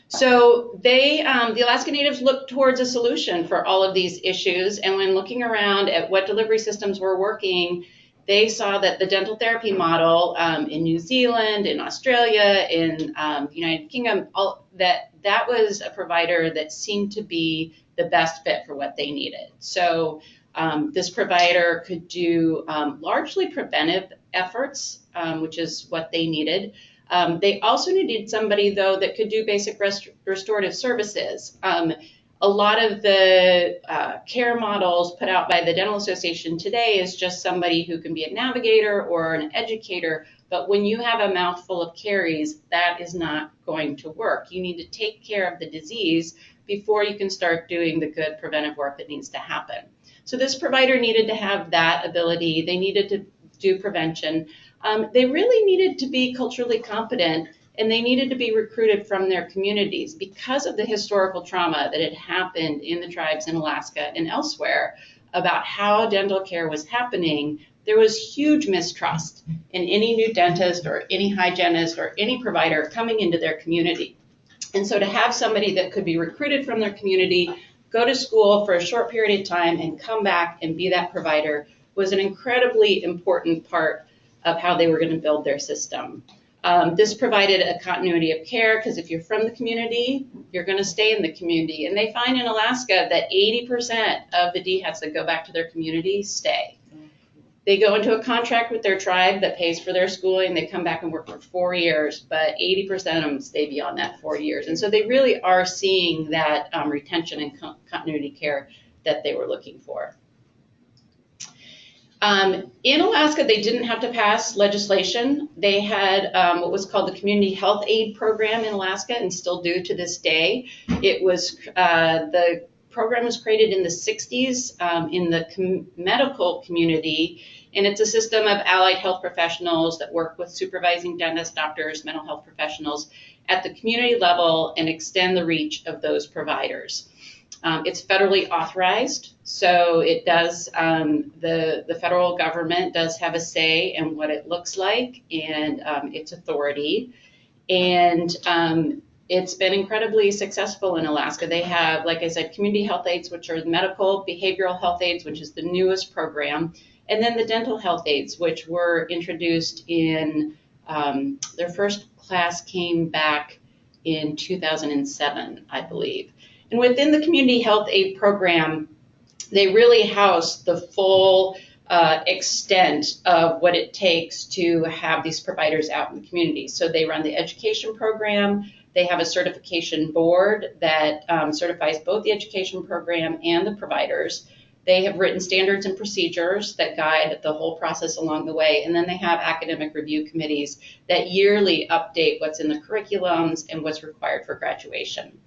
Speaker 11: So the Alaska Natives looked towards a solution for all of these issues, and when looking around at what delivery systems were working, they saw that the dental therapy model in New Zealand, in Australia, in the United Kingdom, that was a provider that seemed to be the best fit for what they needed. So this provider could do largely preventive efforts, which is what they needed. They also needed somebody, though, that could do basic restorative services. A lot of the care models put out by the Dental Association today is just somebody who can be a navigator or an educator, but when you have a mouthful of caries, that is not going to work. You need to take care of the disease before you can start doing the good preventive work that needs to happen. So this provider needed to have that ability. They needed to do prevention. They really needed to be culturally competent, and they needed to be recruited from their communities because of the historical trauma that had happened in the tribes in Alaska and elsewhere about how dental care was happening. There was huge mistrust in any new dentist or any hygienist or any provider coming into their community. And so to have somebody that could be recruited from their community, go to school for a short period of time, and come back and be that provider was an incredibly important part of how they were going to build their system. This provided a continuity of care, because if you're from the community, you're going to stay in the community. And they find in Alaska that 80% of the DHETs that go back to their community stay. They go into a contract with their tribe that pays for their schooling. They come back and work for 4 years, but 80% of them stay beyond that 4 years. And so they really are seeing that retention and continuity care that they were looking for. In Alaska, they didn't have to pass legislation. They had what was called the Community Health Aid Program in Alaska, and still do to this day. It was the program was created in the 60s in the medical community, and it's a system of allied health professionals that work with supervising dentists, doctors, mental health professionals at the community level and extend the reach of those providers. It's federally authorized, so it does, the federal government does have a say in what it looks like and its authority. And it's been incredibly successful in Alaska. They have, like I said, community health aides, which are medical, behavioral health aides, which is the newest program, and then the dental health aides, which were introduced in, their first class came back in 2007, I believe. And within the community health aid program, they really house the full extent of what it takes to have these providers out in the community. So they run the education program. They have a certification board that certifies both the education program and the providers. They have written standards and procedures that guide the whole process along the way. And then they have academic review committees that yearly update what's in the curriculums and what's required for graduation.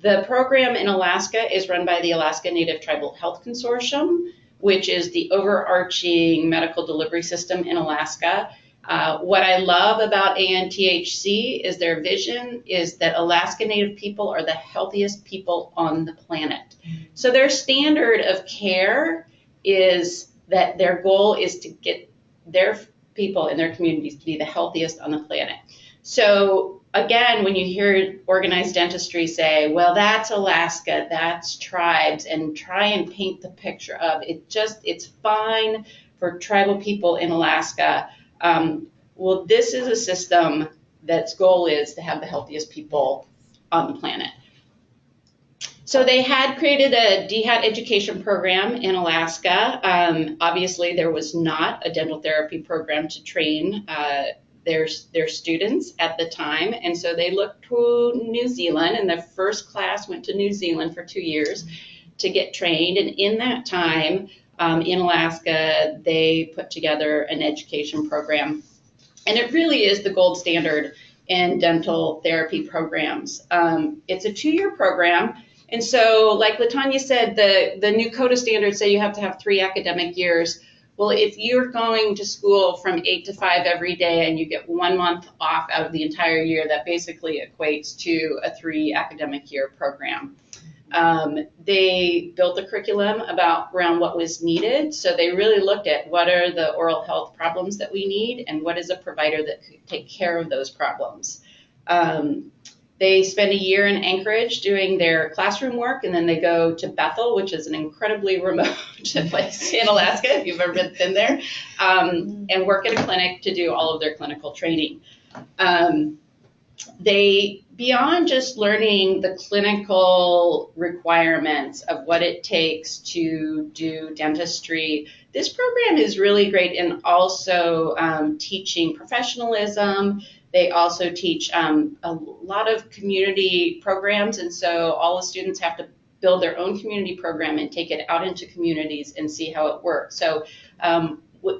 Speaker 11: The program in Alaska is run by the Alaska Native Tribal Health Consortium, which is the overarching medical delivery system in Alaska. What I love about ANTHC is their vision is that Alaska Native people are the healthiest people on the planet. So their standard of care is that their goal is to get their people in their communities to be the healthiest on the planet. So again, when you hear organized dentistry say, well, that's Alaska, that's tribes, and try and paint the picture of it's fine for tribal people in Alaska. Well, this is a system that's goal is to have the healthiest people on the planet. So they had created a DHAT education program in Alaska. Obviously, there was not a dental therapy program to train their students at the time, and so they looked to New Zealand, and the first class went to New Zealand for 2 years to get trained. And in that time, in Alaska, they put together an education program, and it really is the gold standard in dental therapy programs. It's a 2-year program. And so, like Litonya said, the new CODA standards say you have to have 3 academic years. Well, if you're going to school from 8 to 5 every day and you get 1 month off out of the entire year, that basically equates to a 3 academic year program. They built the curriculum around what was needed. So they really looked at what are the oral health problems that we need and what is a provider that could take care of those problems. They spend a year in Anchorage doing their classroom work, and then they go to Bethel, which is an incredibly remote place in Alaska, if you've ever been there, and work at a clinic to do all of their clinical training. They, beyond just learning the clinical requirements of what it takes to do dentistry, this program is really great in also teaching professionalism. They also teach a lot of community programs, and so all the students have to build their own community program and take it out into communities and see how it works. So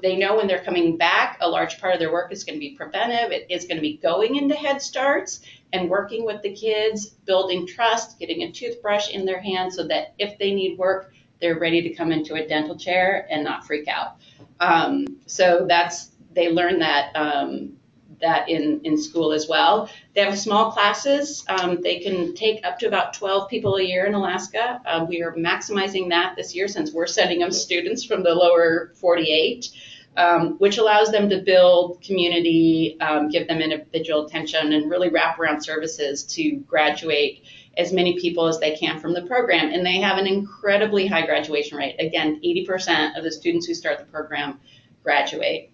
Speaker 11: they know when they're coming back, a large part of their work is going to be preventive. It is going to be going into Head Starts and working with the kids, building trust, getting a toothbrush in their hand so that if they need work, they're ready to come into a dental chair and not freak out. So they learn that in school as well. They have small classes. They can take up to about 12 people a year in Alaska. We are maximizing that this year since we're sending them students from the lower 48, which allows them to build community, give them individual attention, and really wrap around services to graduate as many people as they can from the program. And they have an incredibly high graduation rate. Again, 80% of the students who start the program graduate.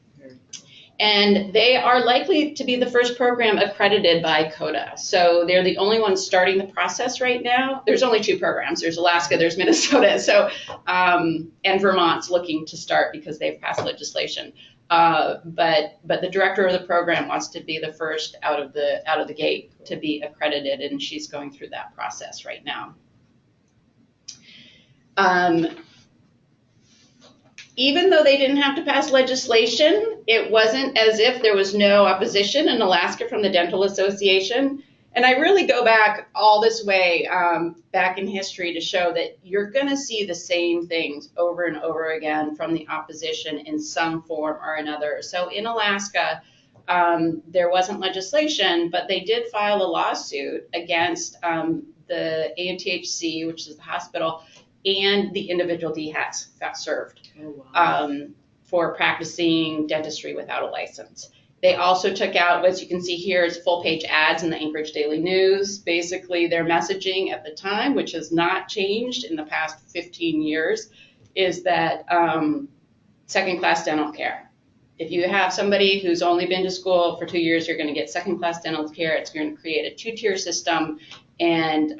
Speaker 11: And they are likely to be the first program accredited by CODA. So they're the only ones starting the process right now. There's only 2 programs. There's Alaska, there's Minnesota. So, and Vermont's looking to start because they've passed legislation. But the director of the program wants to be the first out of the gate to be accredited, and she's going through that process right now. Even though they didn't have to pass legislation, it wasn't as if there was no opposition in Alaska from the Dental Association. And I really go back all this way back in history to show that you're going to see the same things over and over again from the opposition in some form or another. So in Alaska, there wasn't legislation, but they did file a lawsuit against the ANTHC, which is the hospital, and the individual DHATs got served for practicing dentistry without a license. They also took out, as you can see here, is full-page ads in the Anchorage Daily News. Basically, their messaging at the time, which has not changed in the past 15 years, is that second-class dental care. If you have somebody who's only been to school for 2 years, you're going to get second-class dental care. It's going to create a 2-tier system, and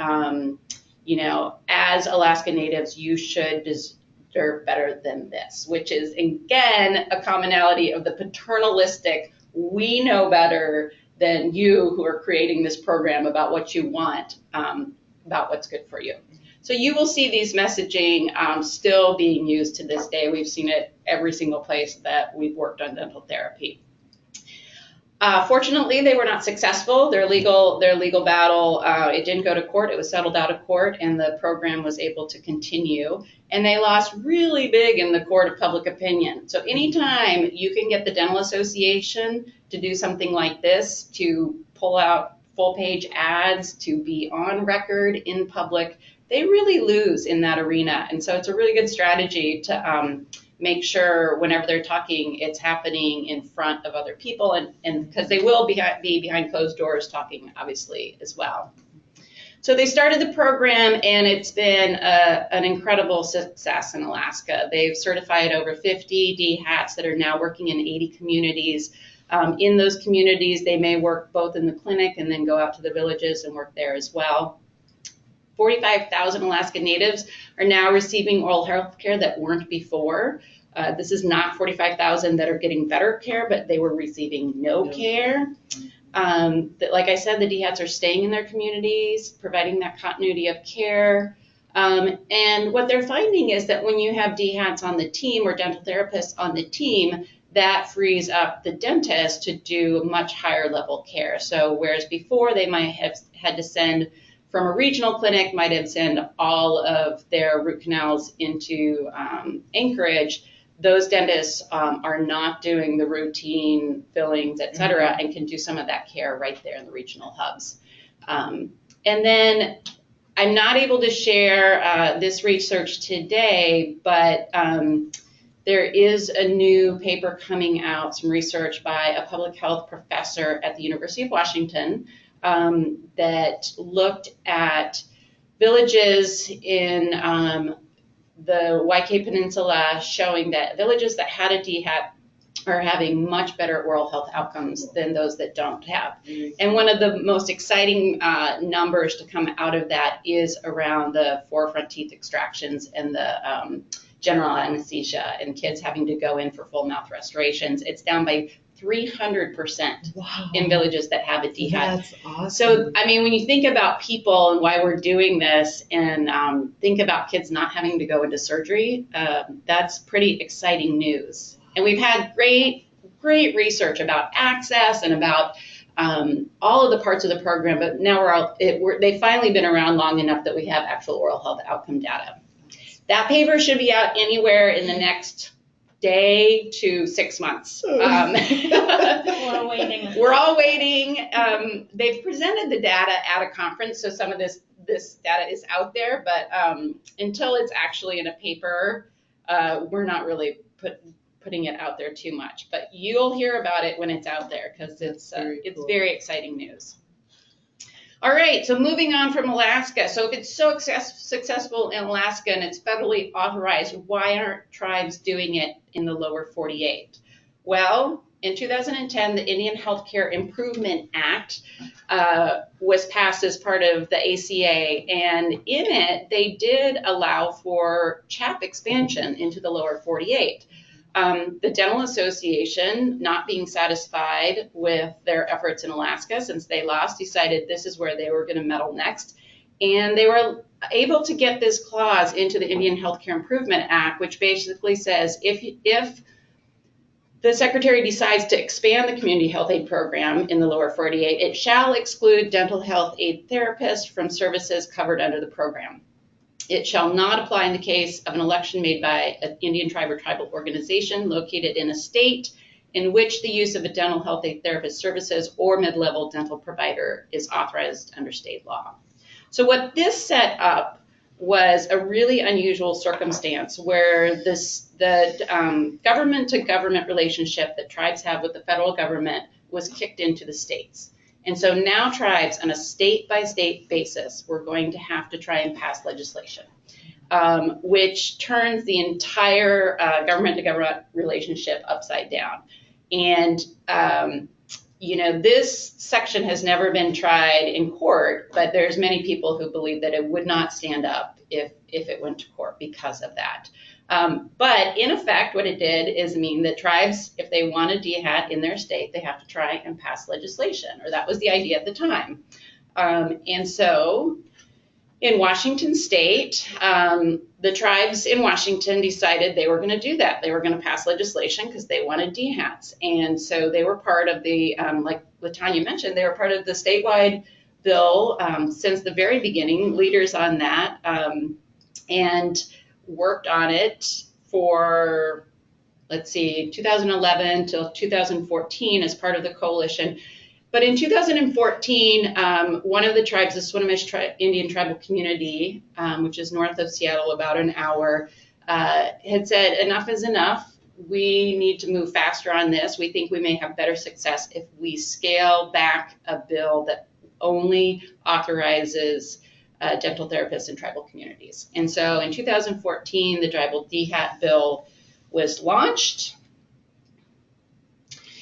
Speaker 11: you know, as Alaska Natives, you should deserve better than this, which is, again, a commonality of the paternalistic, we know better than you who are creating this program about what you want, about what's good for you. So you will see these messaging still being used to this day. We've seen it every single place that we've worked on dental therapy. Fortunately, they were not successful. Their legal battle, it didn't go to court. It was settled out of court, and the program was able to continue. And they lost really big in the court of public opinion. So anytime you can get the Dental Association to do something like this, to pull out full-page ads, to be on record in public, they really lose in that arena. And so it's a really good strategy to make sure whenever they're talking, it's happening in front of other people, and because they will be behind closed doors talking, obviously, as well. So they started the program, and it's been an incredible success in Alaska. They've certified over 50 DHATs that are now working in 80 communities. In those communities, they may work both in the clinic and then go out to the villages and work there as well. 45,000 Alaska Natives are now receiving oral health care that weren't before. This is not 45,000 that are getting better care, but they were receiving no care. Like I said, the DHATs are staying in their communities, providing that continuity of care. And what they're finding is that when you have DHATs on the team or dental therapists on the team, that frees up the dentist to do much higher level care. So whereas before they might have had to send from a regional clinic, might have sent all of their root canals into Anchorage, those dentists are not doing the routine fillings, et cetera, and can do some of that care right there in the regional hubs. And then I'm not able to share this research today, but there is a new paper coming out, some research by a public health professor at the University of Washington that looked at villages in the YK Peninsula, showing that villages that had a DHAT are having much better oral health outcomes than those that don't have. And one of the most exciting numbers to come out of that is around the forefront teeth extractions and the general anesthesia and kids having to go in for full mouth restorations. It's down by 300% in villages that have a DHAT.
Speaker 1: That's awesome.
Speaker 11: So, I mean, when you think about people and why we're doing this, and think about kids not having to go into surgery, that's pretty exciting news. And we've had great research about access and about all of the parts of the program, but now they've finally been around long enough that we have actual oral health outcome data. That paper should be out anywhere in the next day to 6 months.
Speaker 7: We're waiting.
Speaker 11: We're all waiting. They've presented the data at a conference, so some of this data is out there, but until it's actually in a paper, we're not really putting it out there too much. But you'll hear about it when it's out there, because it's very exciting news. All right, so moving on from Alaska. So if it's so successful in Alaska and it's federally authorized, why aren't tribes doing it in the lower 48? Well, in 2010, the Indian Healthcare Improvement Act was passed as part of the ACA, and in it, they did allow for CHAP expansion into the lower 48. The Dental Association, not being satisfied with their efforts in Alaska since they lost, decided this is where they were going to meddle next. And they were able to get this clause into the Indian Healthcare Improvement Act, which basically says if the Secretary decides to expand the community health aid program in the lower 48, it shall exclude dental health aid therapists from services covered under the program. It shall not apply in the case of an election made by an Indian tribe or tribal organization located in a state in which the use of a dental health aid therapist services or mid-level dental provider is authorized under state law. So what this set up was a really unusual circumstance where the government-to-government relationship that tribes have with the federal government was kicked into the states. And so now tribes, on a state-by-state basis, were going to have to try and pass legislation, which turns the entire government-to-government relationship upside down. And, this section has never been tried in court, but there's many people who believe that it would not stand up if it went to court because of that. But in effect, what it did is mean that tribes, if they want a DHAT in their state, they have to try and pass legislation, or that was the idea at the time. And so in Washington state, the tribes in Washington decided they were going to do that. They were going to pass legislation because they wanted DHATs. And so they were part of the, like Litonya mentioned, they were part of the statewide bill since the very beginning, leaders on that, and worked on it for, 2011 till 2014 as part of the coalition. But in 2014, one of the tribes, the Swinomish Indian tribal community, which is north of Seattle, about an hour, had said enough is enough. We need to move faster on this. We think we may have better success if we scale back a bill that only authorizes dental therapists in tribal communities. And so in 2014, the tribal DHAT bill was launched.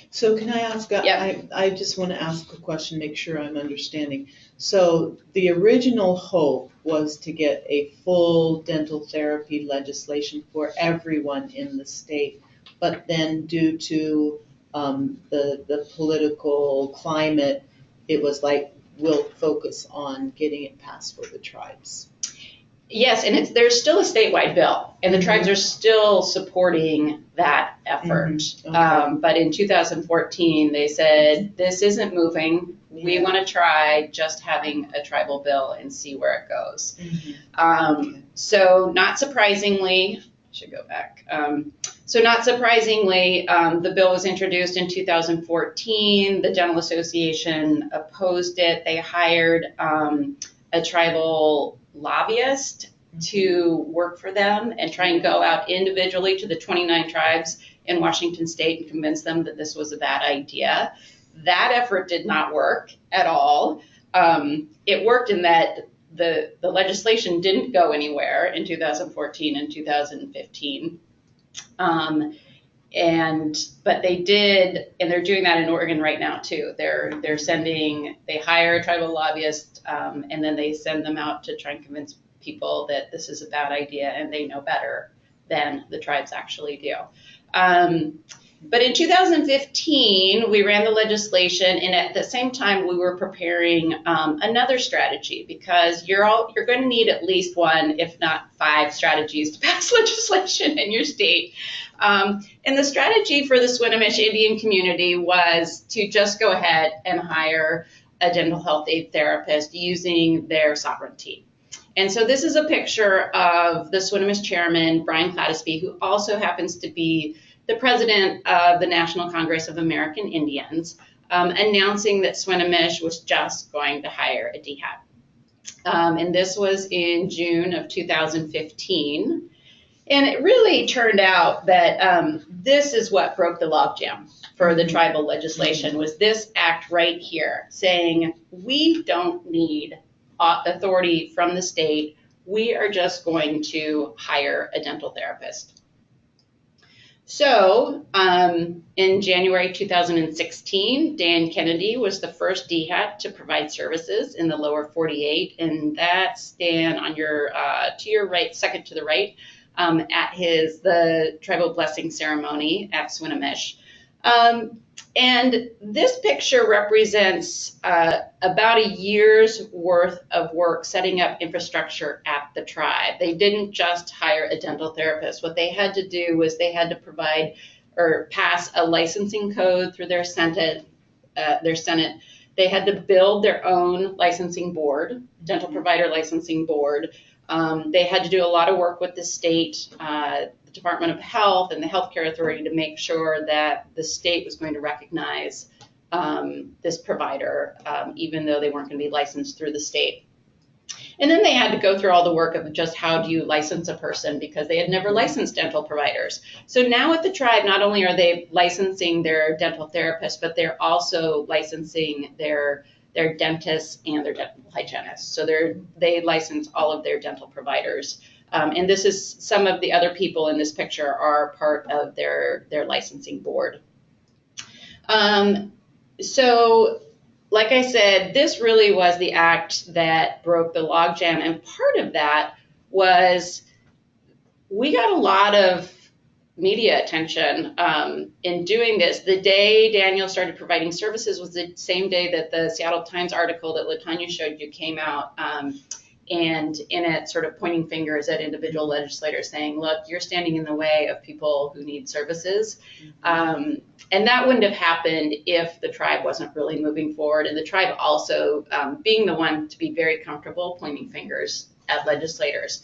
Speaker 1: So can I ask, I just want to ask a question, make sure I'm understanding. So the original hope was to get a full dental therapy legislation for everyone in the state, but then due to the political climate, it was like, we'll focus on getting it passed for the tribes.
Speaker 11: Yes, and there's still a statewide bill, and the tribes are still supporting that effort.
Speaker 1: Okay.
Speaker 11: But in 2014, they said, this isn't moving. We want to try just having a tribal bill and see where it goes. So not surprisingly, I should go back. So not surprisingly, the bill was introduced in 2014. The Dental Association opposed it. They hired a tribal lobbyist to work for them and try and go out individually to the 29 tribes in Washington state and convince them that this was a bad idea. That effort did not work at all. It worked in that the legislation didn't go anywhere in 2014 and 2015. But they did, and they're doing that in Oregon right now too. They hire a tribal lobbyist, and then they send them out to try and convince people that this is a bad idea and they know better than the tribes actually do. But in 2015, we ran the legislation, and at the same time, we were preparing another strategy, because you're going to need at least one, if not 5 strategies to pass legislation in your state. And the strategy for the Swinomish Indian community was to just go ahead and hire a dental health aid therapist using their sovereignty. And so this is a picture of the Swinomish chairman, Brian Clattisby, who also happens to be the president of the National Congress of American Indians, announcing that Swinomish was just going to hire a DHAT. And this was in June of 2015. And it really turned out that this is what broke the logjam for the tribal legislation, was this act right here saying, we don't need authority from the state. We are just going to hire a dental therapist. So in January 2016, Dan Kennedy was the first DHAT to provide services in the lower 48, and that's Dan on your to your right, second to the right, at the tribal blessing ceremony at Swinomish. And this picture represents about a year's worth of work setting up infrastructure at the tribe. They didn't just hire a dental therapist. What they had to do was they had to provide or pass a licensing code through their Senate. They had to build their own licensing board, dental provider licensing board. They had to do a lot of work with the state, the Department of Health and the Healthcare Authority to make sure that the state was going to recognize this provider, even though they weren't going to be licensed through the state. And then they had to go through all the work of just how do you license a person, because they had never licensed dental providers. So now at the tribe, not only are they licensing their dental therapists, but they're also licensing their dentists and their dental hygienists. So they license all of their dental providers. And this is some of the other people in this picture are part of their licensing board. So like I said, this really was the act that broke the logjam. And part of that was we got a lot of media attention in doing this. The day Daniel started providing services was the same day that the Seattle Times article that Litonya showed you came out, and in it sort of pointing fingers at individual legislators saying, look, you're standing in the way of people who need services. And that wouldn't have happened if the tribe wasn't really moving forward, and the tribe also being the one to be very comfortable pointing fingers at legislators.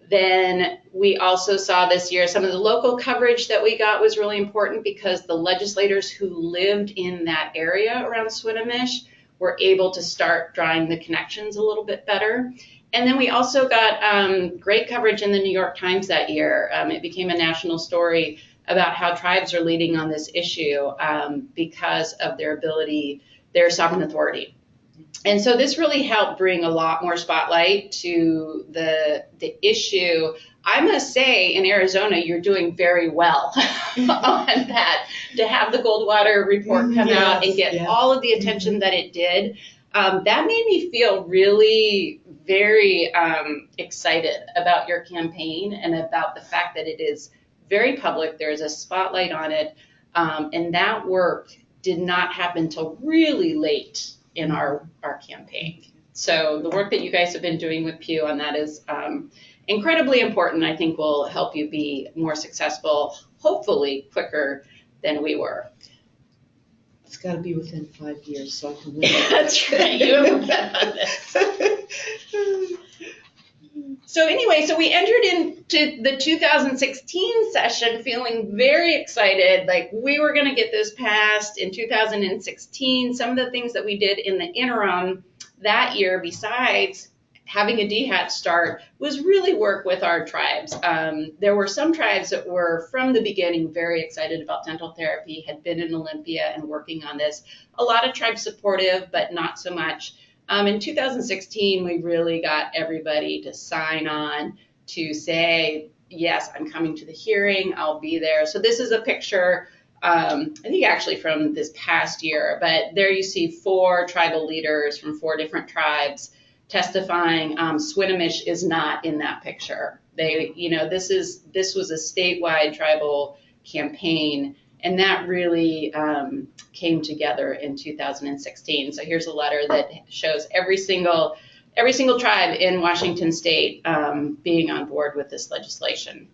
Speaker 11: Then we also saw this year some of the local coverage that we got was really important, because the legislators who lived in that area around Swinomish were able to start drawing the connections a little bit better. And then we also got great coverage in the New York Times that year. It became a national story about how tribes are leading on this issue because of their sovereign authority. And so this really helped bring a lot more spotlight to the issue. I must say, in Arizona, you're doing very well on that. To have the Goldwater report come out and get all of the attention that it did, that made me feel really very excited about your campaign and about the fact that it is very public. There's a spotlight on it, and that work did not happen till really late in our campaign. So the work that you guys have been doing with Pew on that is incredibly important. I think will help you be more successful, hopefully quicker than we were.
Speaker 1: It's got to be within 5 years so I can win.
Speaker 11: That's right. You have a bet on this. So anyway, so we entered into the 2016 session feeling very excited, like we were going to get this passed in 2016. Some of the things that we did in the interim that year, besides having a DHAT start, was really work with our tribes. There were some tribes that were from the beginning very excited about dental therapy, had been in Olympia and working on this. A lot of tribes supportive, but not so much. In 2016, we really got everybody to sign on to say, yes, I'm coming to the hearing, I'll be there. So this is a picture, I think actually from this past year, but there you see 4 tribal leaders from 4 different tribes testifying. Swinomish is not in that picture. This was a statewide tribal campaign, and that really came together in 2016. So here's a letter that shows every single tribe in Washington State being on board with this legislation.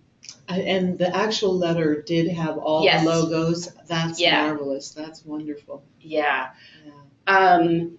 Speaker 1: And the actual letter did have all the logos. That's marvelous. That's wonderful.
Speaker 11: Yeah. And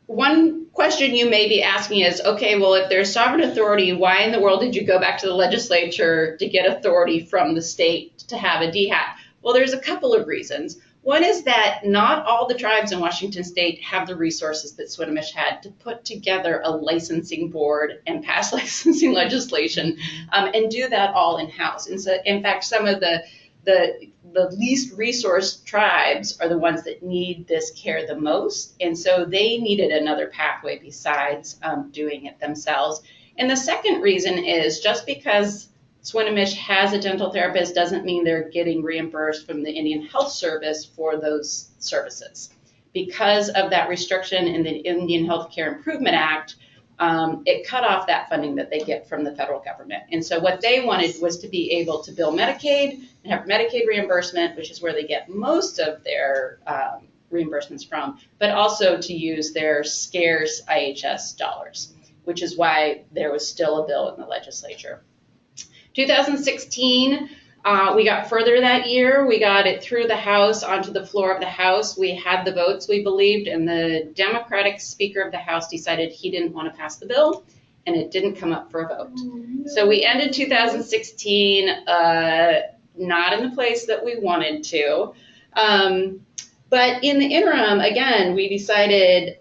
Speaker 11: one question you may be asking is, okay, well, if there's sovereign authority, why in the world did you go back to the legislature to get authority from the state to have a DHAT? Well, there's a couple of reasons. One is that not all the tribes in Washington State have the resources that Swinomish had to put together a licensing board and pass licensing legislation and do that all in-house. And so, in fact, some of the least resourced tribes are the ones that need this care the most. And so they needed another pathway besides doing it themselves. And the second reason is just because Swinomish has a dental therapist doesn't mean they're getting reimbursed from the Indian Health Service for those services. Because of that restriction in the Indian Health Care Improvement Act, it cut off that funding that they get from the federal government. And so what they wanted was to be able to bill Medicaid and have Medicaid reimbursement, which is where they get most of their reimbursements from, but also to use their scarce IHS dollars, which is why there was still a bill in the legislature. 2016, we got further that year. We got it through the House onto the floor of the House. We had the votes, we believed, and the Democratic Speaker of the House decided he didn't want to pass the bill, and it didn't come up for a vote. So we ended 2016 not in the place that we wanted to. But in the interim, again, we decided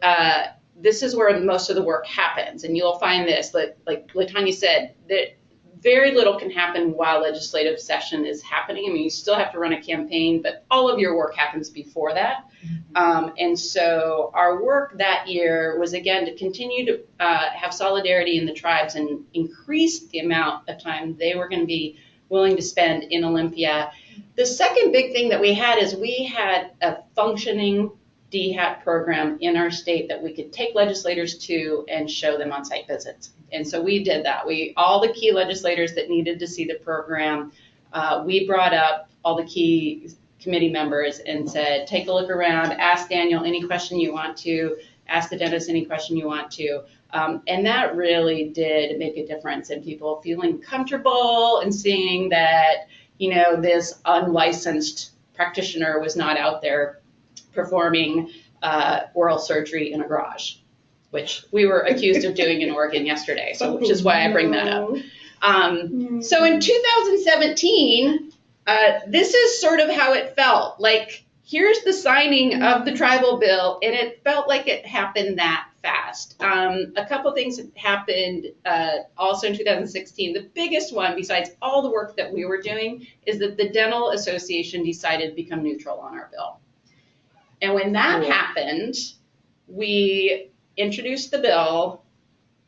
Speaker 11: this is where most of the work happens, and you'll find this, like Litonya said, that very little can happen while legislative session is happening. I mean, you still have to run a campaign, but all of your work happens before that. And so our work that year was, again, to continue to have solidarity in the tribes and increase the amount of time they were going to be willing to spend in Olympia. The second big thing that we had is we had a functioning DHAT program in our state that we could take legislators to and show them on-site visits. And so we did that. All the key legislators that needed to see the program, we brought up all the key committee members and said, take a look around, ask Daniel any question you want to, ask the dentist any question you want to. And that really did make a difference in people feeling comfortable and seeing that, this unlicensed practitioner was not out there performing oral surgery in a garage, which we were accused of doing in Oregon yesterday, which is why I bring that up. So in 2017, this is sort of how it felt. Like, here's the signing of the tribal bill, and it felt like it happened that fast. A couple things happened also in 2016. The biggest one, besides all the work that we were doing, is that the Dental Association decided to become neutral on our bill. And when that happened, we introduced the bill.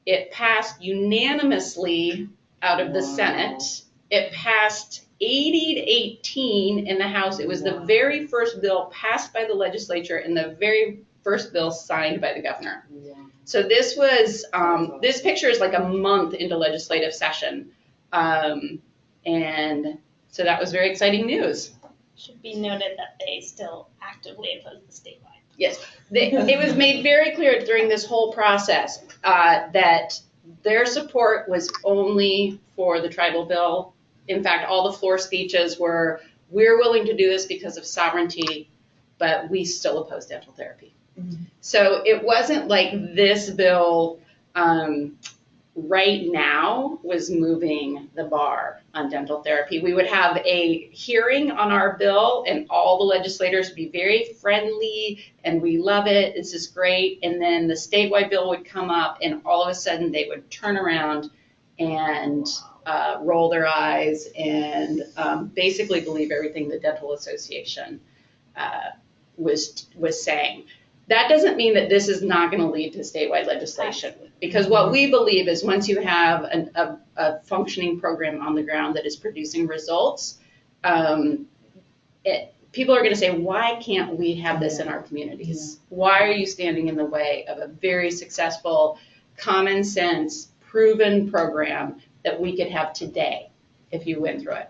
Speaker 11: It passed unanimously out of the Senate. It passed 80 to 18 in the House. It was the very first bill passed by the legislature and the very first bill signed by the governor. So this was, this picture is like a month into legislative session. And so that was very exciting news.
Speaker 7: Should be noted that they still actively oppose the statewide.
Speaker 11: Yes, it was made very clear during this whole process that their support was only for the tribal bill. In fact, all the floor speeches were, we're willing to do this because of sovereignty, but we still oppose dental therapy. Mm-hmm. So it wasn't like this bill right now was moving the bar on dental therapy. We would have a hearing on our bill and all the legislators would be very friendly and we love it, this is great. And then the statewide bill would come up and all of a sudden they would turn around and roll their eyes and basically believe everything the Dental Association was saying. That doesn't mean that this is not going to lead to statewide legislation, because what we believe is once you have a functioning program on the ground that is producing results, people are going to say, why can't we have this in our communities? Why are you standing in the way of a very successful, common sense, proven program that we could have today if you went through it?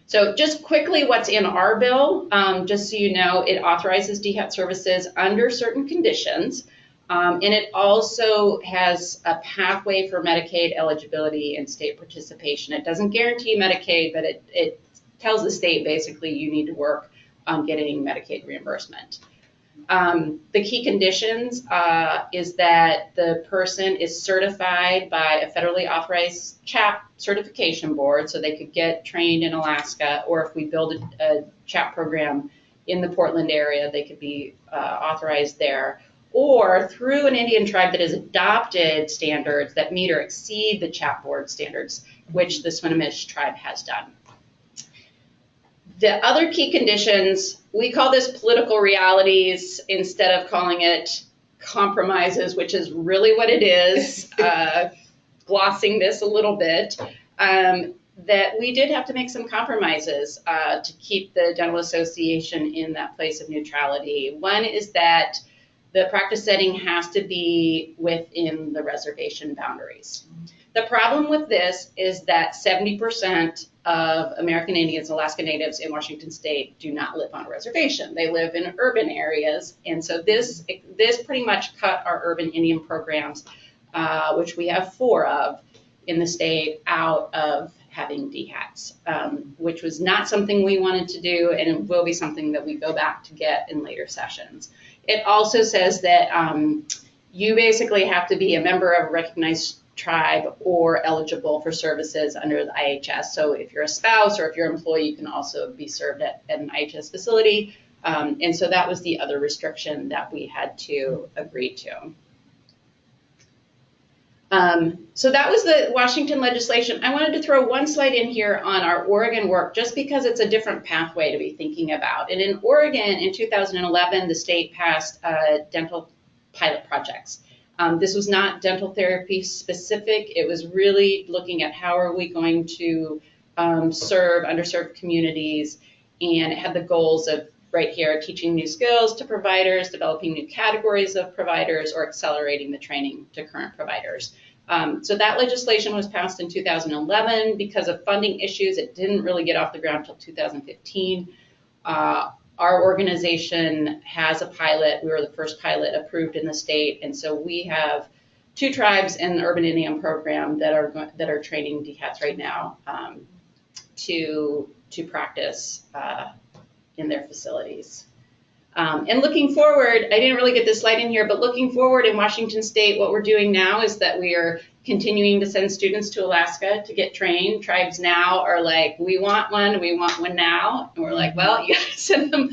Speaker 11: So just quickly, what's in our bill, just so you know, it authorizes DHAT services under certain conditions, and it also has a pathway for Medicaid eligibility and state participation. It doesn't guarantee Medicaid, but it tells the state basically you need to work on getting Medicaid reimbursement. The key conditions is that the person is certified by a federally authorized CHAP certification board, so they could get trained in Alaska, or if we build a CHAP program in the Portland area, they could be authorized there, or through an Indian tribe that has adopted standards that meet or exceed the CHAP board standards, which the Swinomish tribe has done. The other key conditions, we call this political realities instead of calling it compromises, which is really what it is, glossing this a little bit, that we did have to make some compromises to keep the Dental Association in that place of neutrality. One is that the practice setting has to be within the reservation boundaries. The problem with this is that 70% of American Indians, Alaska Natives in Washington State do not live on a reservation. They live in urban areas. And so this pretty much cut our urban Indian programs, which we have 4 of in the state, out of having DHATs, which was not something we wanted to do, and it will be something that we go back to get in later sessions. It also says that you basically have to be a member of a recognized tribe or eligible for services under the IHS. So if you're a spouse or if you're an employee, you can also be served at an IHS facility. And so that was the other restriction that we had to agree to. So that was the Washington legislation. I wanted to throw one slide in here on our Oregon work, just because it's a different pathway to be thinking about. And in Oregon, in 2011, the state passed dental pilot projects. This was not dental therapy specific. It was really looking at how are we going to serve underserved communities, and it had the goals of right here, teaching new skills to providers, developing new categories of providers, or accelerating the training to current providers. So that legislation was passed in 2011. Because of funding issues, it didn't really get off the ground until 2015. Our organization has a pilot. We were the first pilot approved in the state, and so we have 2 tribes in the Urban Indian program that are training DHATs right now to practice in their facilities. And looking forward, I didn't really get this slide in here, but looking forward in Washington State, what we're doing now is that we are continuing to send students to Alaska to get trained. Tribes now are like, we want one now. And we're like, well, you gotta send them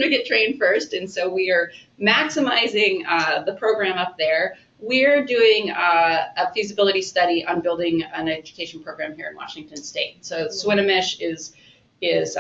Speaker 11: to get trained first. And so we are maximizing the program up there. We're doing a feasibility study on building an education program here in Washington State. So Swinomish is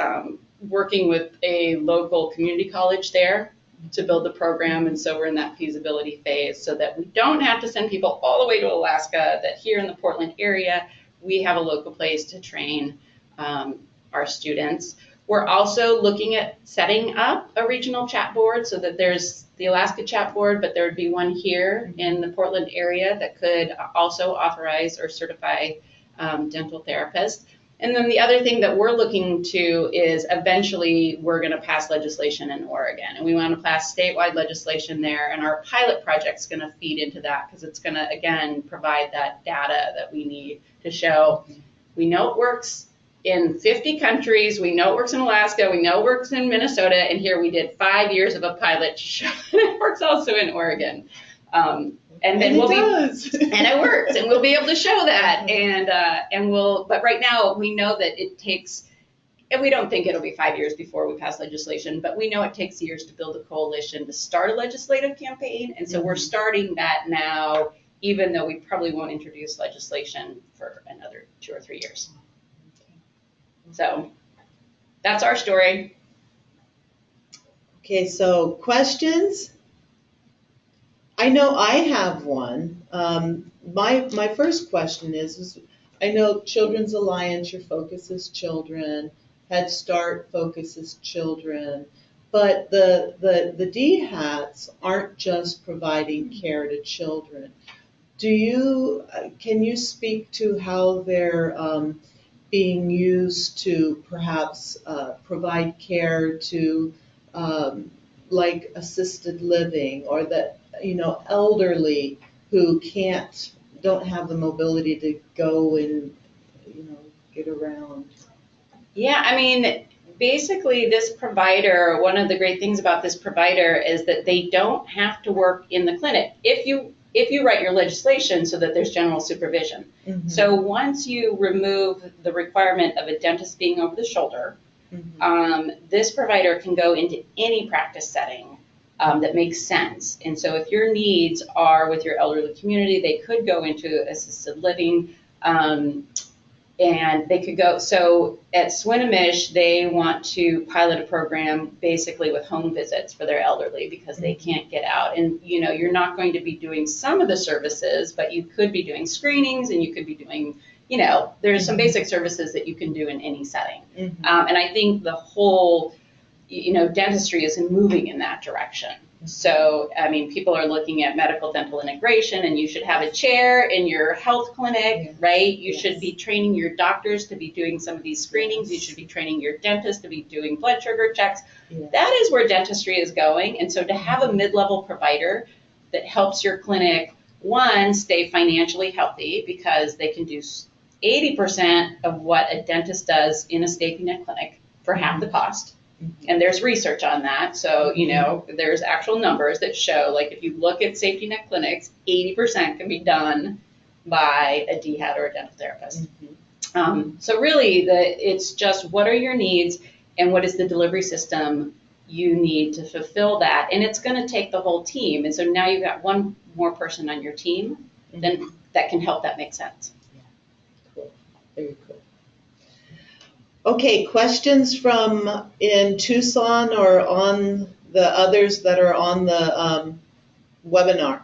Speaker 11: working with a local community college there to build the program, and so we're in that feasibility phase so that we don't have to send people all the way to Alaska, that here in the Portland area, we have a local place to train our students. We're also looking at setting up a regional chat board so that there's the Alaska chat board, but there would be one here in the Portland area that could also authorize or certify dental therapists. And then the other thing that we're looking to is eventually we're going to pass legislation in Oregon, and we want to pass statewide legislation there, and our pilot project's going to feed into that because it's going to, again, provide that data that we need to show we know it works in 50 countries, we know it works in Alaska, we know it works in Minnesota, and here we did 5 years of a pilot to show that it works also in Oregon. And then and it works, and we'll be able to show that, but right now we know that it takes, and we don't think it'll be 5 years before we pass legislation, but we know it takes years to build a coalition to start a legislative campaign, and so we're starting that now, even though we probably won't introduce legislation for another 2 or 3 years. So that's our story.
Speaker 1: Okay, so questions? I know I have one. My first question is I know Children's Alliance, your focus is children, Head Start focuses children, but the DHATs aren't just providing care to children. Can you speak to how they're being used to perhaps provide care to like assisted living, or that, elderly who don't have the mobility to go and, get around?
Speaker 11: Yeah, I mean, basically this provider, one of the great things about this provider is that they don't have to work in the clinic if you write your legislation so that there's general supervision. Mm-hmm. So once you remove the requirement of a dentist being over the shoulder, this provider can go into any practice setting that makes sense. And so if your needs are with your elderly community, they could go into assisted living, and they could go. So at Swinomish, they want to pilot a program basically with home visits for their elderly because they can't get out. And, you're not going to be doing some of the services, but you could be doing screenings, and you could be doing, there's some basic services that you can do in any setting. And I think the whole, dentistry is moving in that direction. So, I mean, people are looking at medical dental integration, and you should have a chair in your health clinic, right? You should be training your doctors to be doing some of these screenings. You should be training your dentist to be doing blood sugar checks. That is where dentistry is going. And so to have a mid-level provider that helps your clinic, one, stay financially healthy because they can do 80% of what a dentist does in a safety net clinic for half the cost. And there's research on that. So, there's actual numbers that show, like, if you look at safety net clinics, 80% can be done by a DHAT or a dental therapist. So really, it's just what are your needs and what is the delivery system you need to fulfill that. And it's going to take the whole team. And so now you've got one more person on your team then that can help that make sense.
Speaker 1: Cool. Very cool. Okay, questions from in Tucson or on the others that are on the webinar?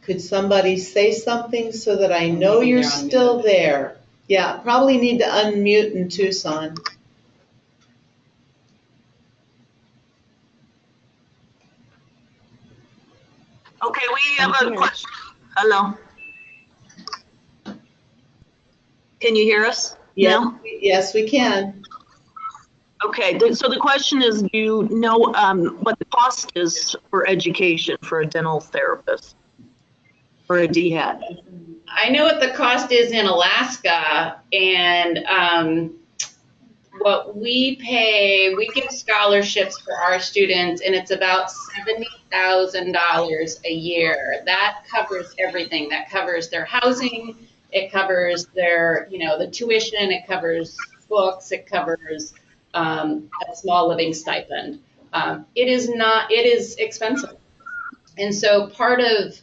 Speaker 1: Could somebody say something so that I know you're still there? Yeah, probably need to unmute in Tucson.
Speaker 2: Okay, we have a question. Hello. Can you hear us?
Speaker 1: Yeah,
Speaker 2: now?
Speaker 1: Yes, we can.
Speaker 2: Okay, so the question is, do you know what the cost is for education for a dental therapist or a DHAT?
Speaker 11: I know what the cost is in Alaska, and what we pay, we give scholarships for our students, and it's about $70,000 a year. That covers everything. That covers their housing. It covers their, the tuition. It covers books. It covers a small living stipend. It is expensive. And so part of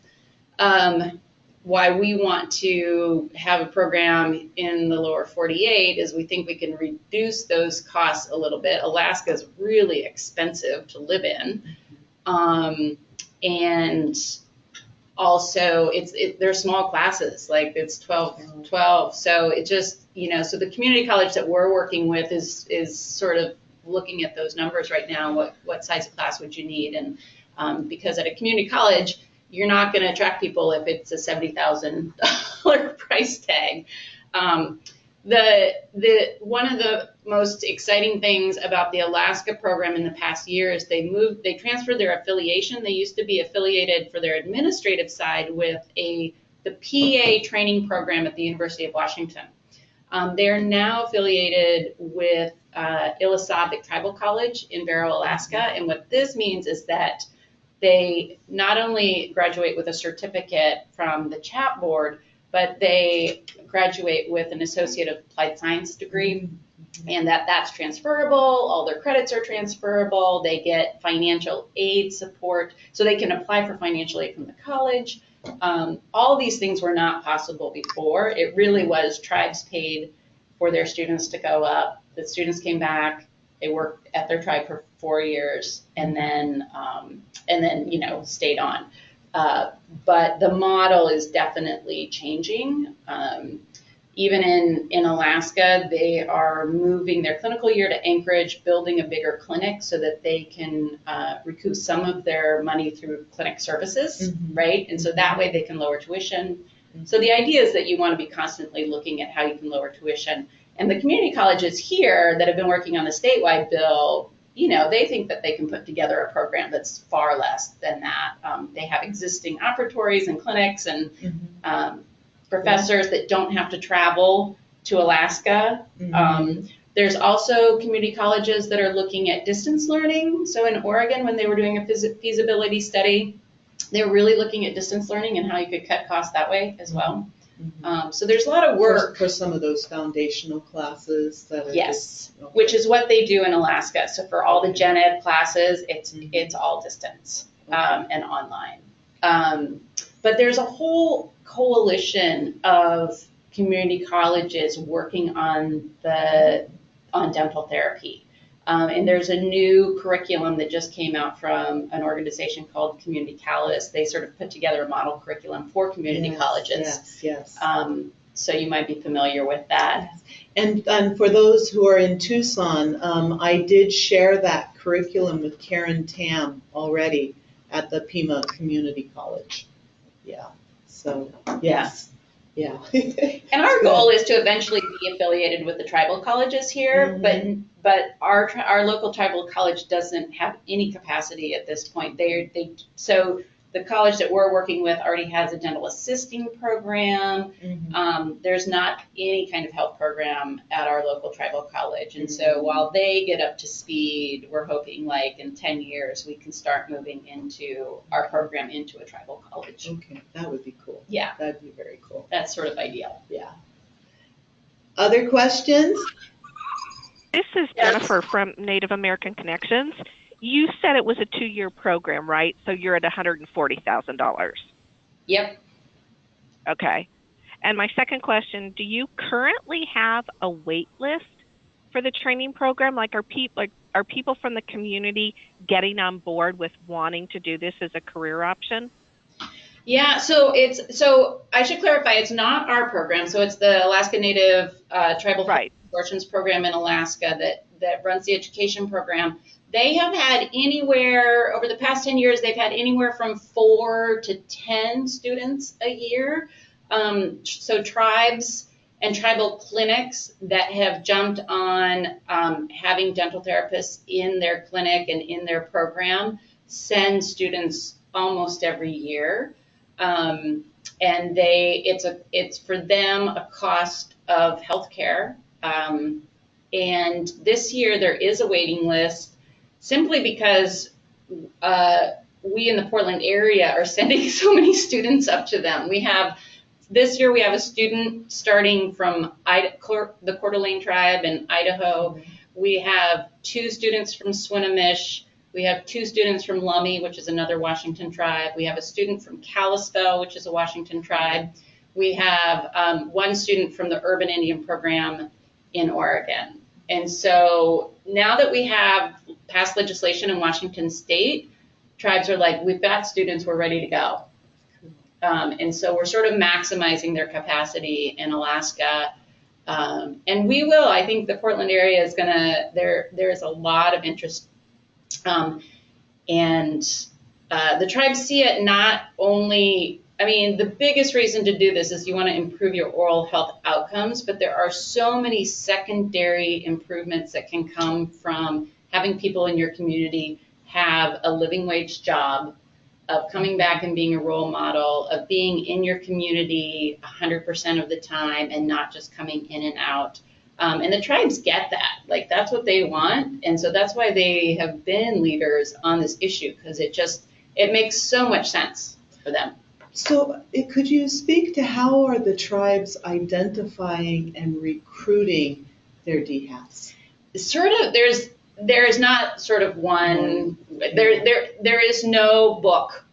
Speaker 11: why we want to have a program in the lower 48 is we think we can reduce those costs a little bit. Alaska is really expensive to live in. And also they're small classes, like it's 12. So it just, so the community college that we're working with is sort of looking at those numbers right now. What size of class would you need? And because at a community college, you're not going to attract people if it's a $70,000 price tag. One of the most exciting things about the Alaska program in the past year is they transferred their affiliation. They used to be affiliated for their administrative side with the PA training program at the University of Washington. They're now affiliated with Illisabik Tribal College in Barrow, Alaska. And what this means is that they not only graduate with a certificate from the CHAP board, but they graduate with an Associate of Applied Science degree, and that's transferable. All their credits are transferable. They get financial aid support, so they can apply for financial aid from the college. All these things were not possible before. It really was tribes paid for their students to go up. The students came back. They worked at their tribe for 4 years, and then stayed on. But the model is definitely changing. Even in Alaska, they are moving their clinical year to Anchorage, building a bigger clinic so that they can recoup some of their money through clinic services, right? And so that way they can lower tuition. So the idea is that you want to be constantly looking at how you can lower tuition. And the community colleges here that have been working on the statewide bill, they think that they can put together a program that's far less than that. They have existing operatories and clinics and professors that don't have to travel to Alaska. There's also community colleges that are looking at distance learning. So in Oregon, when they were doing a feasibility study, they were really looking at distance learning and how you could cut costs that way as well. So there's a lot of work
Speaker 1: for some of those foundational classes that are
Speaker 11: which is what they do in Alaska. So for all the gen ed classes, it's all distance and online. But there's a whole coalition of community colleges working on dental therapy. And there's a new curriculum that just came out from an organization called Community Catalyst. They sort of put together a model curriculum for community colleges.
Speaker 1: Yes.
Speaker 11: So you might be familiar with that.
Speaker 1: And for those who are in Tucson, I did share that curriculum with Karen Tam already at the Pima Community College. Yeah. So, yes. Yeah.
Speaker 11: And our goal is to eventually be affiliated with the tribal colleges here, but our local tribal college doesn't have any capacity at this point. So the college that we're working with already has a dental assisting program. There's not any kind of health program at our local tribal college. And so while they get up to speed, we're hoping like in 10 years we can start moving into our program into a tribal college.
Speaker 1: Okay, that would be cool.
Speaker 11: Yeah.
Speaker 1: That'd be very cool.
Speaker 11: That's sort of ideal.
Speaker 1: Yeah. Other questions?
Speaker 3: This is Jennifer from Native American Connections. You said it was a 2-year program, right? So you're at $140,000.
Speaker 11: Yep.
Speaker 3: Okay. And my second question, do you currently have a wait list for the training program? Like are people from the community getting on board with wanting to do this as a career option?
Speaker 11: Yeah, so I should clarify, it's not our program. So it's the Alaska Native Tribal Consortium's program in Alaska that runs the education program. They have had anywhere, over the past 10 years, they've had anywhere from 4 to 10 students a year. So tribes and tribal clinics that have jumped on having dental therapists in their clinic and in their program send students almost every year. And it's for them a cost of healthcare. And this year there is a waiting list simply because we in the Portland area are sending so many students up to them. This year we have a student starting from the Coeur d'Alene tribe in Idaho. We have 2 students from Swinomish. We have 2 students from Lummi, which is another Washington tribe. We have a student from Kalispell, which is a Washington tribe. We have 1 student from the Urban Indian Program in Oregon. And so now that we have passed legislation in Washington State, tribes are like, we've got students, we're ready to go. And so we're sort of maximizing their capacity in Alaska. And we will, I think the Portland area is there's a lot of interest. And the tribes see it not only, the biggest reason to do this is you want to improve your oral health outcomes, but there are so many secondary improvements that can come from having people in your community have a living wage job, of coming back and being a role model, of being in your community 100% of the time and not just coming in and out. And the tribes get that. Like, that's what they want. And so that's why they have been leaders on this issue, because it makes so much sense for them.
Speaker 1: So could you speak to how are the tribes identifying and recruiting their DHATs?
Speaker 11: There is not sort of one, there is no book.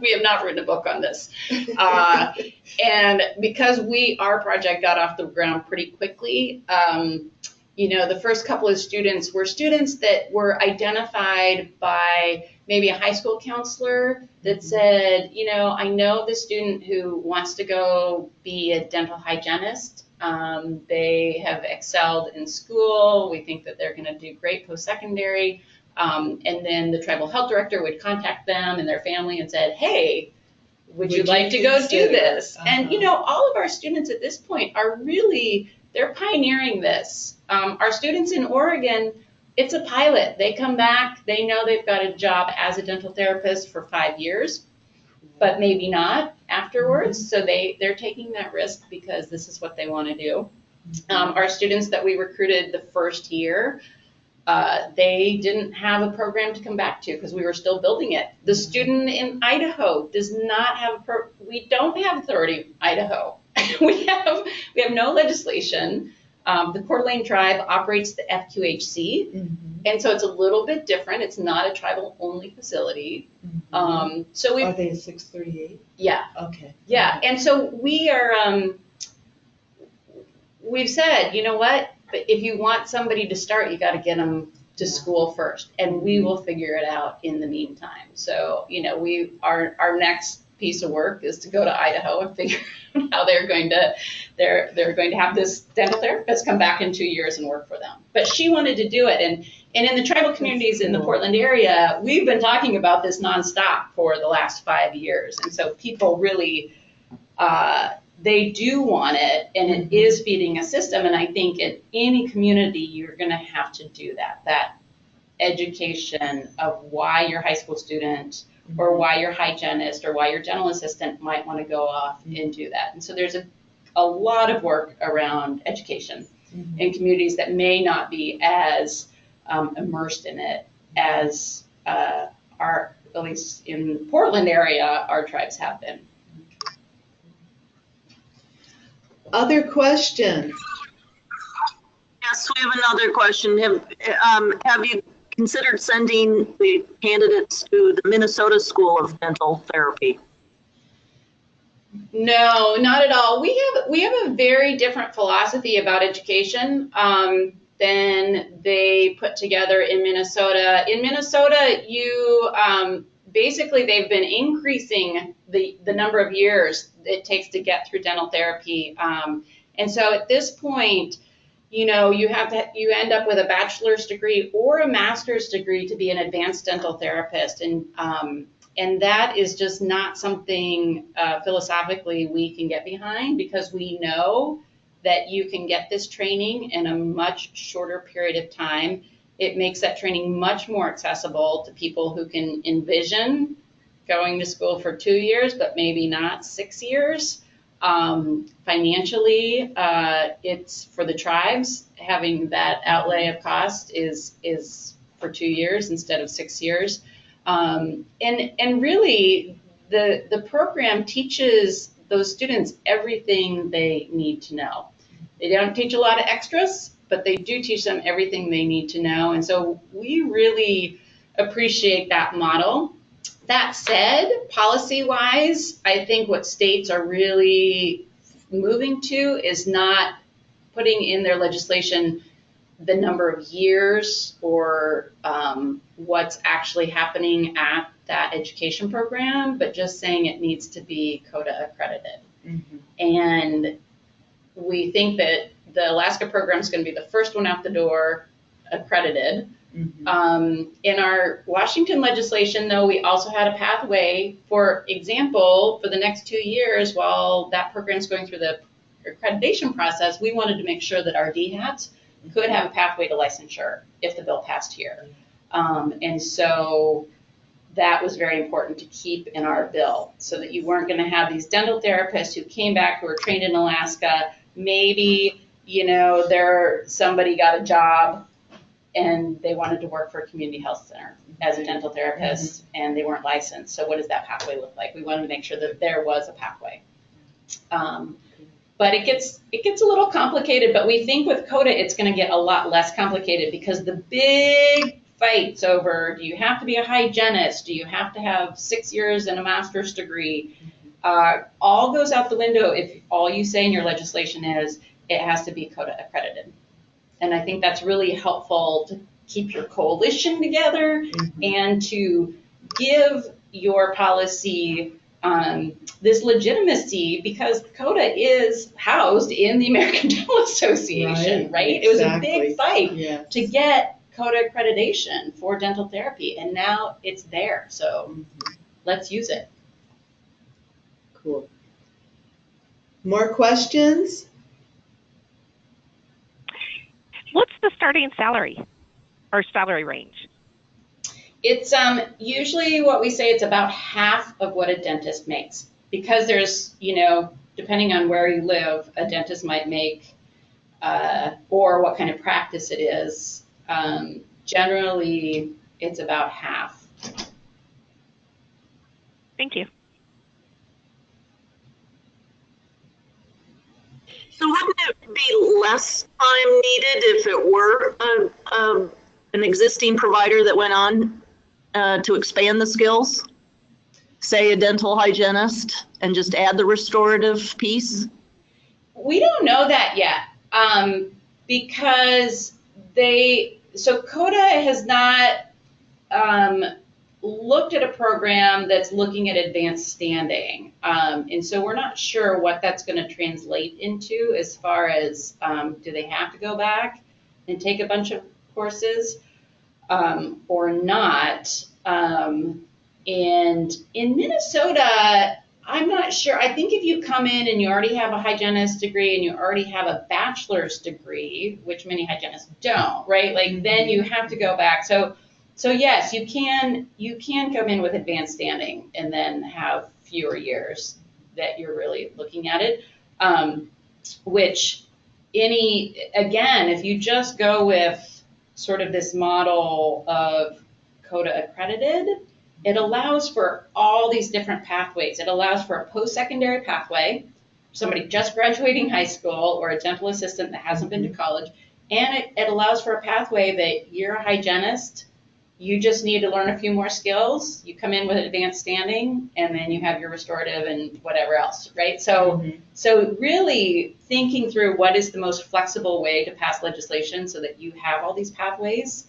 Speaker 11: We have not written a book on this. And because our project got off the ground pretty quickly, the first couple of students were students that were identified by maybe a high school counselor that said, I know the student who wants to go be a dental hygienist. They have excelled in school. We think that they're going to do great post-secondary. And then the tribal health director would contact them and their family and said, hey, would you like to go do this? And, all of our students at this point are they're pioneering this. Our students in Oregon, it's a pilot. They come back. They know they've got a job as a dental therapist for 5 years, but maybe not afterwards. So they're taking that risk because this is what they want to do. Our students that we recruited the first year, they didn't have a program to come back to because we were still building it. The student in Idaho does not have we don't have authority in Idaho. we have no legislation. The Coeur d'Alene tribe operates the FQHC, and so it's a little bit different. It's not a tribal-only facility.
Speaker 1: Are they a 638?
Speaker 11: Yeah.
Speaker 1: Okay.
Speaker 11: Yeah, and so we are. We've said, you know what? But if you want somebody to start, you got to get them to school first, and we will figure it out in the meantime. So, our next piece of work is to go to Idaho and figure out how they're going to have this dental therapist come back in 2 years and work for them. But she wanted to do it, and in the tribal communities in the Portland area, we've been talking about this nonstop for the last 5 years, and so people really. They do want it, and it is feeding a system. And I think in any community, you're going to have to do that education of why your high school student or why your hygienist or why your dental assistant might want to go off and do that. And so there's a lot of work around education in communities that may not be as immersed in it as at least in the Portland area, our tribes have been.
Speaker 1: Other questions?
Speaker 2: Yes, we have another question. Have you considered sending the candidates to the Minnesota School of Dental Therapy?
Speaker 11: No, not at all. We have a very different philosophy about education than they put together in Minnesota. In Minnesota, basically they've been increasing the number of years it takes to get through dental therapy. And so at this point, you end up with a bachelor's degree or a master's degree to be an advanced dental therapist. And that is just not something philosophically we can get behind, because we know that you can get this training in a much shorter period of time. It makes that training much more accessible to people who can envision going to school for 2 years, but maybe not 6 years. Financially, it's for the tribes, having that outlay of cost is for 2 years instead of 6 years. And really, the program teaches those students everything they need to know. They don't teach a lot of extras, but they do teach them everything they need to know. And so we really appreciate that model. That said, policy-wise, I think what states are really moving to is not putting in their legislation the number of years or what's actually happening at that education program, but just saying it needs to be CODA accredited. And we think that the Alaska program is going to be the first one out the door accredited. In our Washington legislation, though, we also had a pathway. For example, for the next 2 years, while that program is going through the accreditation process, we wanted to make sure that our DHATs could have a pathway to licensure if the bill passed here. And so that was very important to keep in our bill, so that you weren't going to have these dental therapists who came back who were trained in Alaska. Maybe, somebody got a job and they wanted to work for a community health center as a dental therapist, and they weren't licensed. So what does that pathway look like? We wanted to make sure that there was a pathway. But it gets a little complicated, but we think with CODA it's going to get a lot less complicated, because the big fights over, do you have to be a hygienist? Do you have to have 6 years and a master's degree? All goes out the window if all you say in your legislation is it has to be CODA accredited. And I think that's really helpful to keep your coalition together and to give your policy this legitimacy, because CODA is housed in the American Dental Association, right? It was a big fight to get CODA accreditation for dental therapy, and now it's there. So let's use it.
Speaker 1: Cool. More questions?
Speaker 3: What's the starting salary or salary range?
Speaker 11: It's usually what we say, it's about half of what a dentist makes, because there's, depending on where you live, a dentist might make, or what kind of practice it is. Generally, it's about half.
Speaker 3: Thank you.
Speaker 2: So wouldn't it be less time needed if it were an existing provider that went on to expand the skills? Say a dental hygienist, and just add the restorative piece?
Speaker 11: We don't know that yet, because CODA has not looked at a program that's looking at advanced standing. And so we're not sure what that's going to translate into as far as do they have to go back and take a bunch of courses or not. And in Minnesota, I'm not sure. I think if you come in and you already have a hygienist degree and you already have a bachelor's degree, which many hygienists don't, right? Like then you have to go back. So yes, you can come in with advanced standing and then have fewer years that you're really looking at it. Which again, if you just go with sort of this model of CODA accredited, it allows for all these different pathways. It allows for a post-secondary pathway, somebody just graduating high school, or a dental assistant that hasn't been to college. And it allows for a pathway that you're a hygienist, you just need to learn a few more skills. You come in with advanced standing, and then you have your restorative and whatever else, right? So really thinking through what is the most flexible way to pass legislation so that you have all these pathways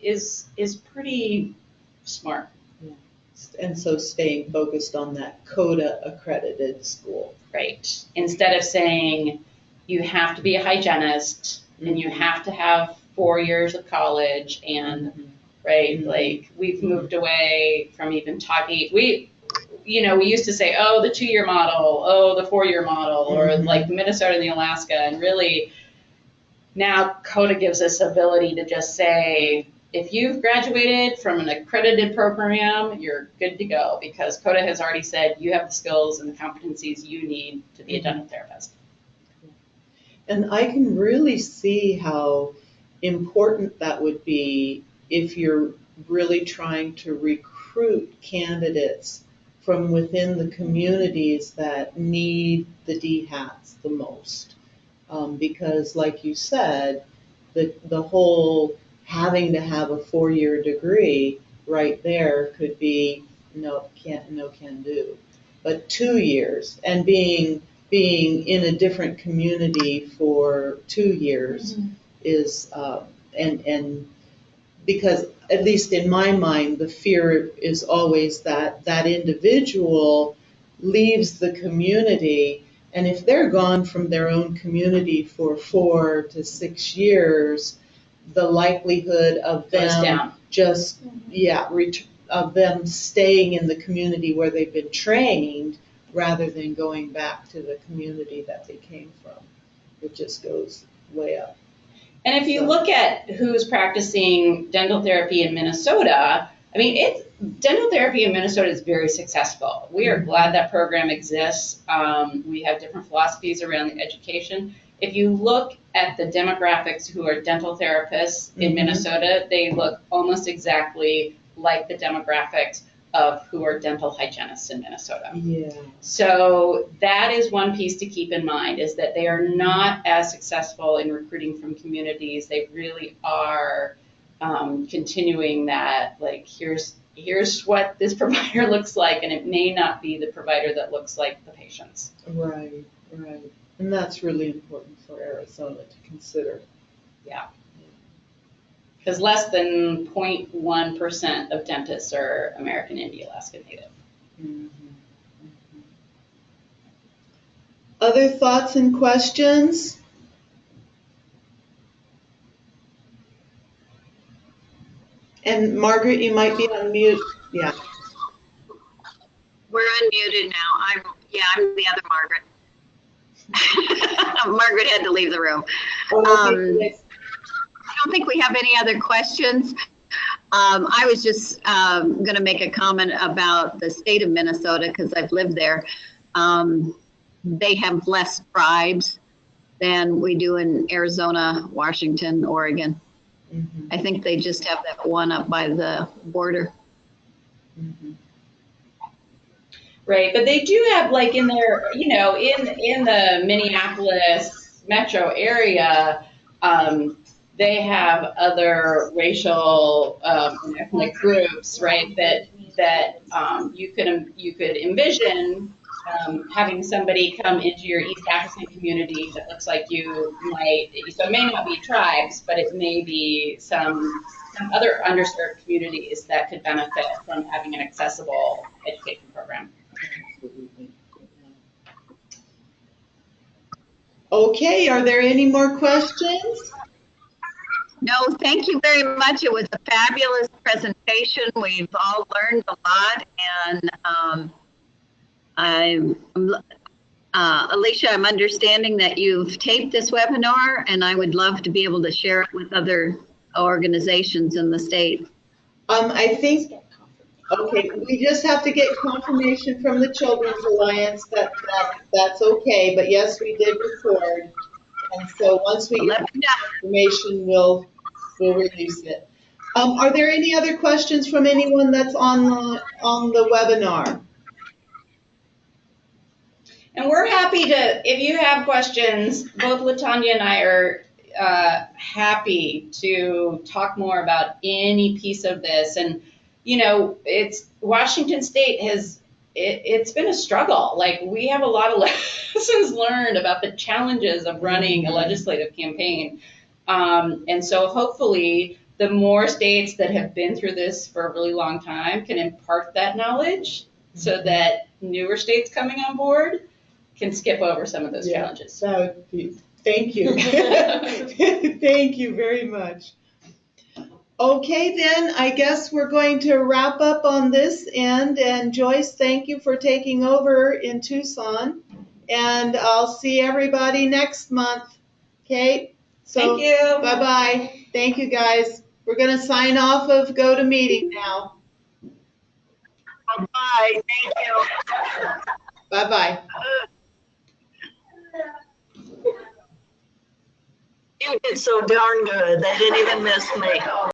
Speaker 11: is pretty smart.
Speaker 1: Yeah. And so staying focused on that CODA accredited school.
Speaker 11: Right. Instead of saying you have to be a hygienist and you have to have 4 years of college and right, like we've moved away from even talking. We used to say, oh, the 2-year model, oh, the 4-year model, or like Minnesota and the Alaska, and really now CODA gives us ability to just say if you've graduated from an accredited program, you're good to go because CODA has already said you have the skills and the competencies you need to be a dental therapist.
Speaker 1: And I can really see how important that would be if you're really trying to recruit candidates from within the communities that need the DHATs the most. Because like you said, the whole having to have a 4-year degree right there could be no can do. But 2 years and being in a different community for 2 years is and because at least in my mind the fear is always that that individual leaves the community, and if they're gone from their own community for 4 to 6 years, the likelihood of them just of them staying in the community where they've been trained rather than going back to the community that they came from, it just goes way up.
Speaker 11: And if you look at who's practicing dental therapy in Minnesota, I mean, dental therapy in Minnesota is very successful. We are glad that program exists. We have different philosophies around the education. If you look at the demographics who are dental therapists in Minnesota, they look almost exactly like the demographics of who are dental hygienists in Minnesota.
Speaker 1: Yeah.
Speaker 11: So that is one piece to keep in mind, is that they are not as successful in recruiting from communities. They really are continuing that, like, here's what this provider looks like, and it may not be the provider that looks like the patients.
Speaker 1: Right. And that's really important for Arizona to consider.
Speaker 11: Yeah. Because less than 0.1% of dentists are American Indian Alaska Native.
Speaker 1: Other thoughts and questions? And Margaret, you might be on mute. Yeah.
Speaker 12: We're unmuted now. I'm the other Margaret. Margaret had to leave the room. I don't think we have any other questions. I was just going to make a comment about the state of Minnesota because I've lived there. They have less tribes than we do in Arizona, Washington, Oregon. I think they just have that one up by the border.
Speaker 11: Right, but they do have, like, in their, in the Minneapolis metro area, they have other racial and ethnic groups, right? That you could envision having somebody come into your East African community that looks like you might. So it may not be tribes, but it may be some other underserved communities that could benefit from having an accessible education program.
Speaker 1: Okay, are there any more questions?
Speaker 12: No, thank you very much. It was a fabulous presentation. We've all learned a lot, and Alicia, I'm understanding that you've taped this webinar, and I would love to be able to share it with other organizations in the state.
Speaker 1: I think, okay, we just have to get confirmation from the Children's Alliance that that's okay, but yes, we did record. And so once we get information, we'll release it. Are there any other questions from anyone that's on the webinar?
Speaker 11: And we're happy to, if you have questions, both Litonya and I are happy to talk more about any piece of this. And, it's Washington State it's been a struggle. Like, we have a lot of lessons learned about the challenges of running a legislative campaign. And so hopefully the more states that have been through this for a really long time can impart that knowledge so that newer states coming on board can skip over some of those challenges.
Speaker 1: That would be, thank you. Thank you very much. Okay, then I guess we're going to wrap up on this end. And Joyce, thank you for taking over in Tucson. And I'll see everybody next month. Okay? So,
Speaker 11: thank you.
Speaker 1: Bye-bye. Thank you, guys. We're gonna sign off of GoToMeeting now.
Speaker 2: Bye, thank you.
Speaker 1: Bye-bye.
Speaker 2: You did so darn good. They didn't even miss me.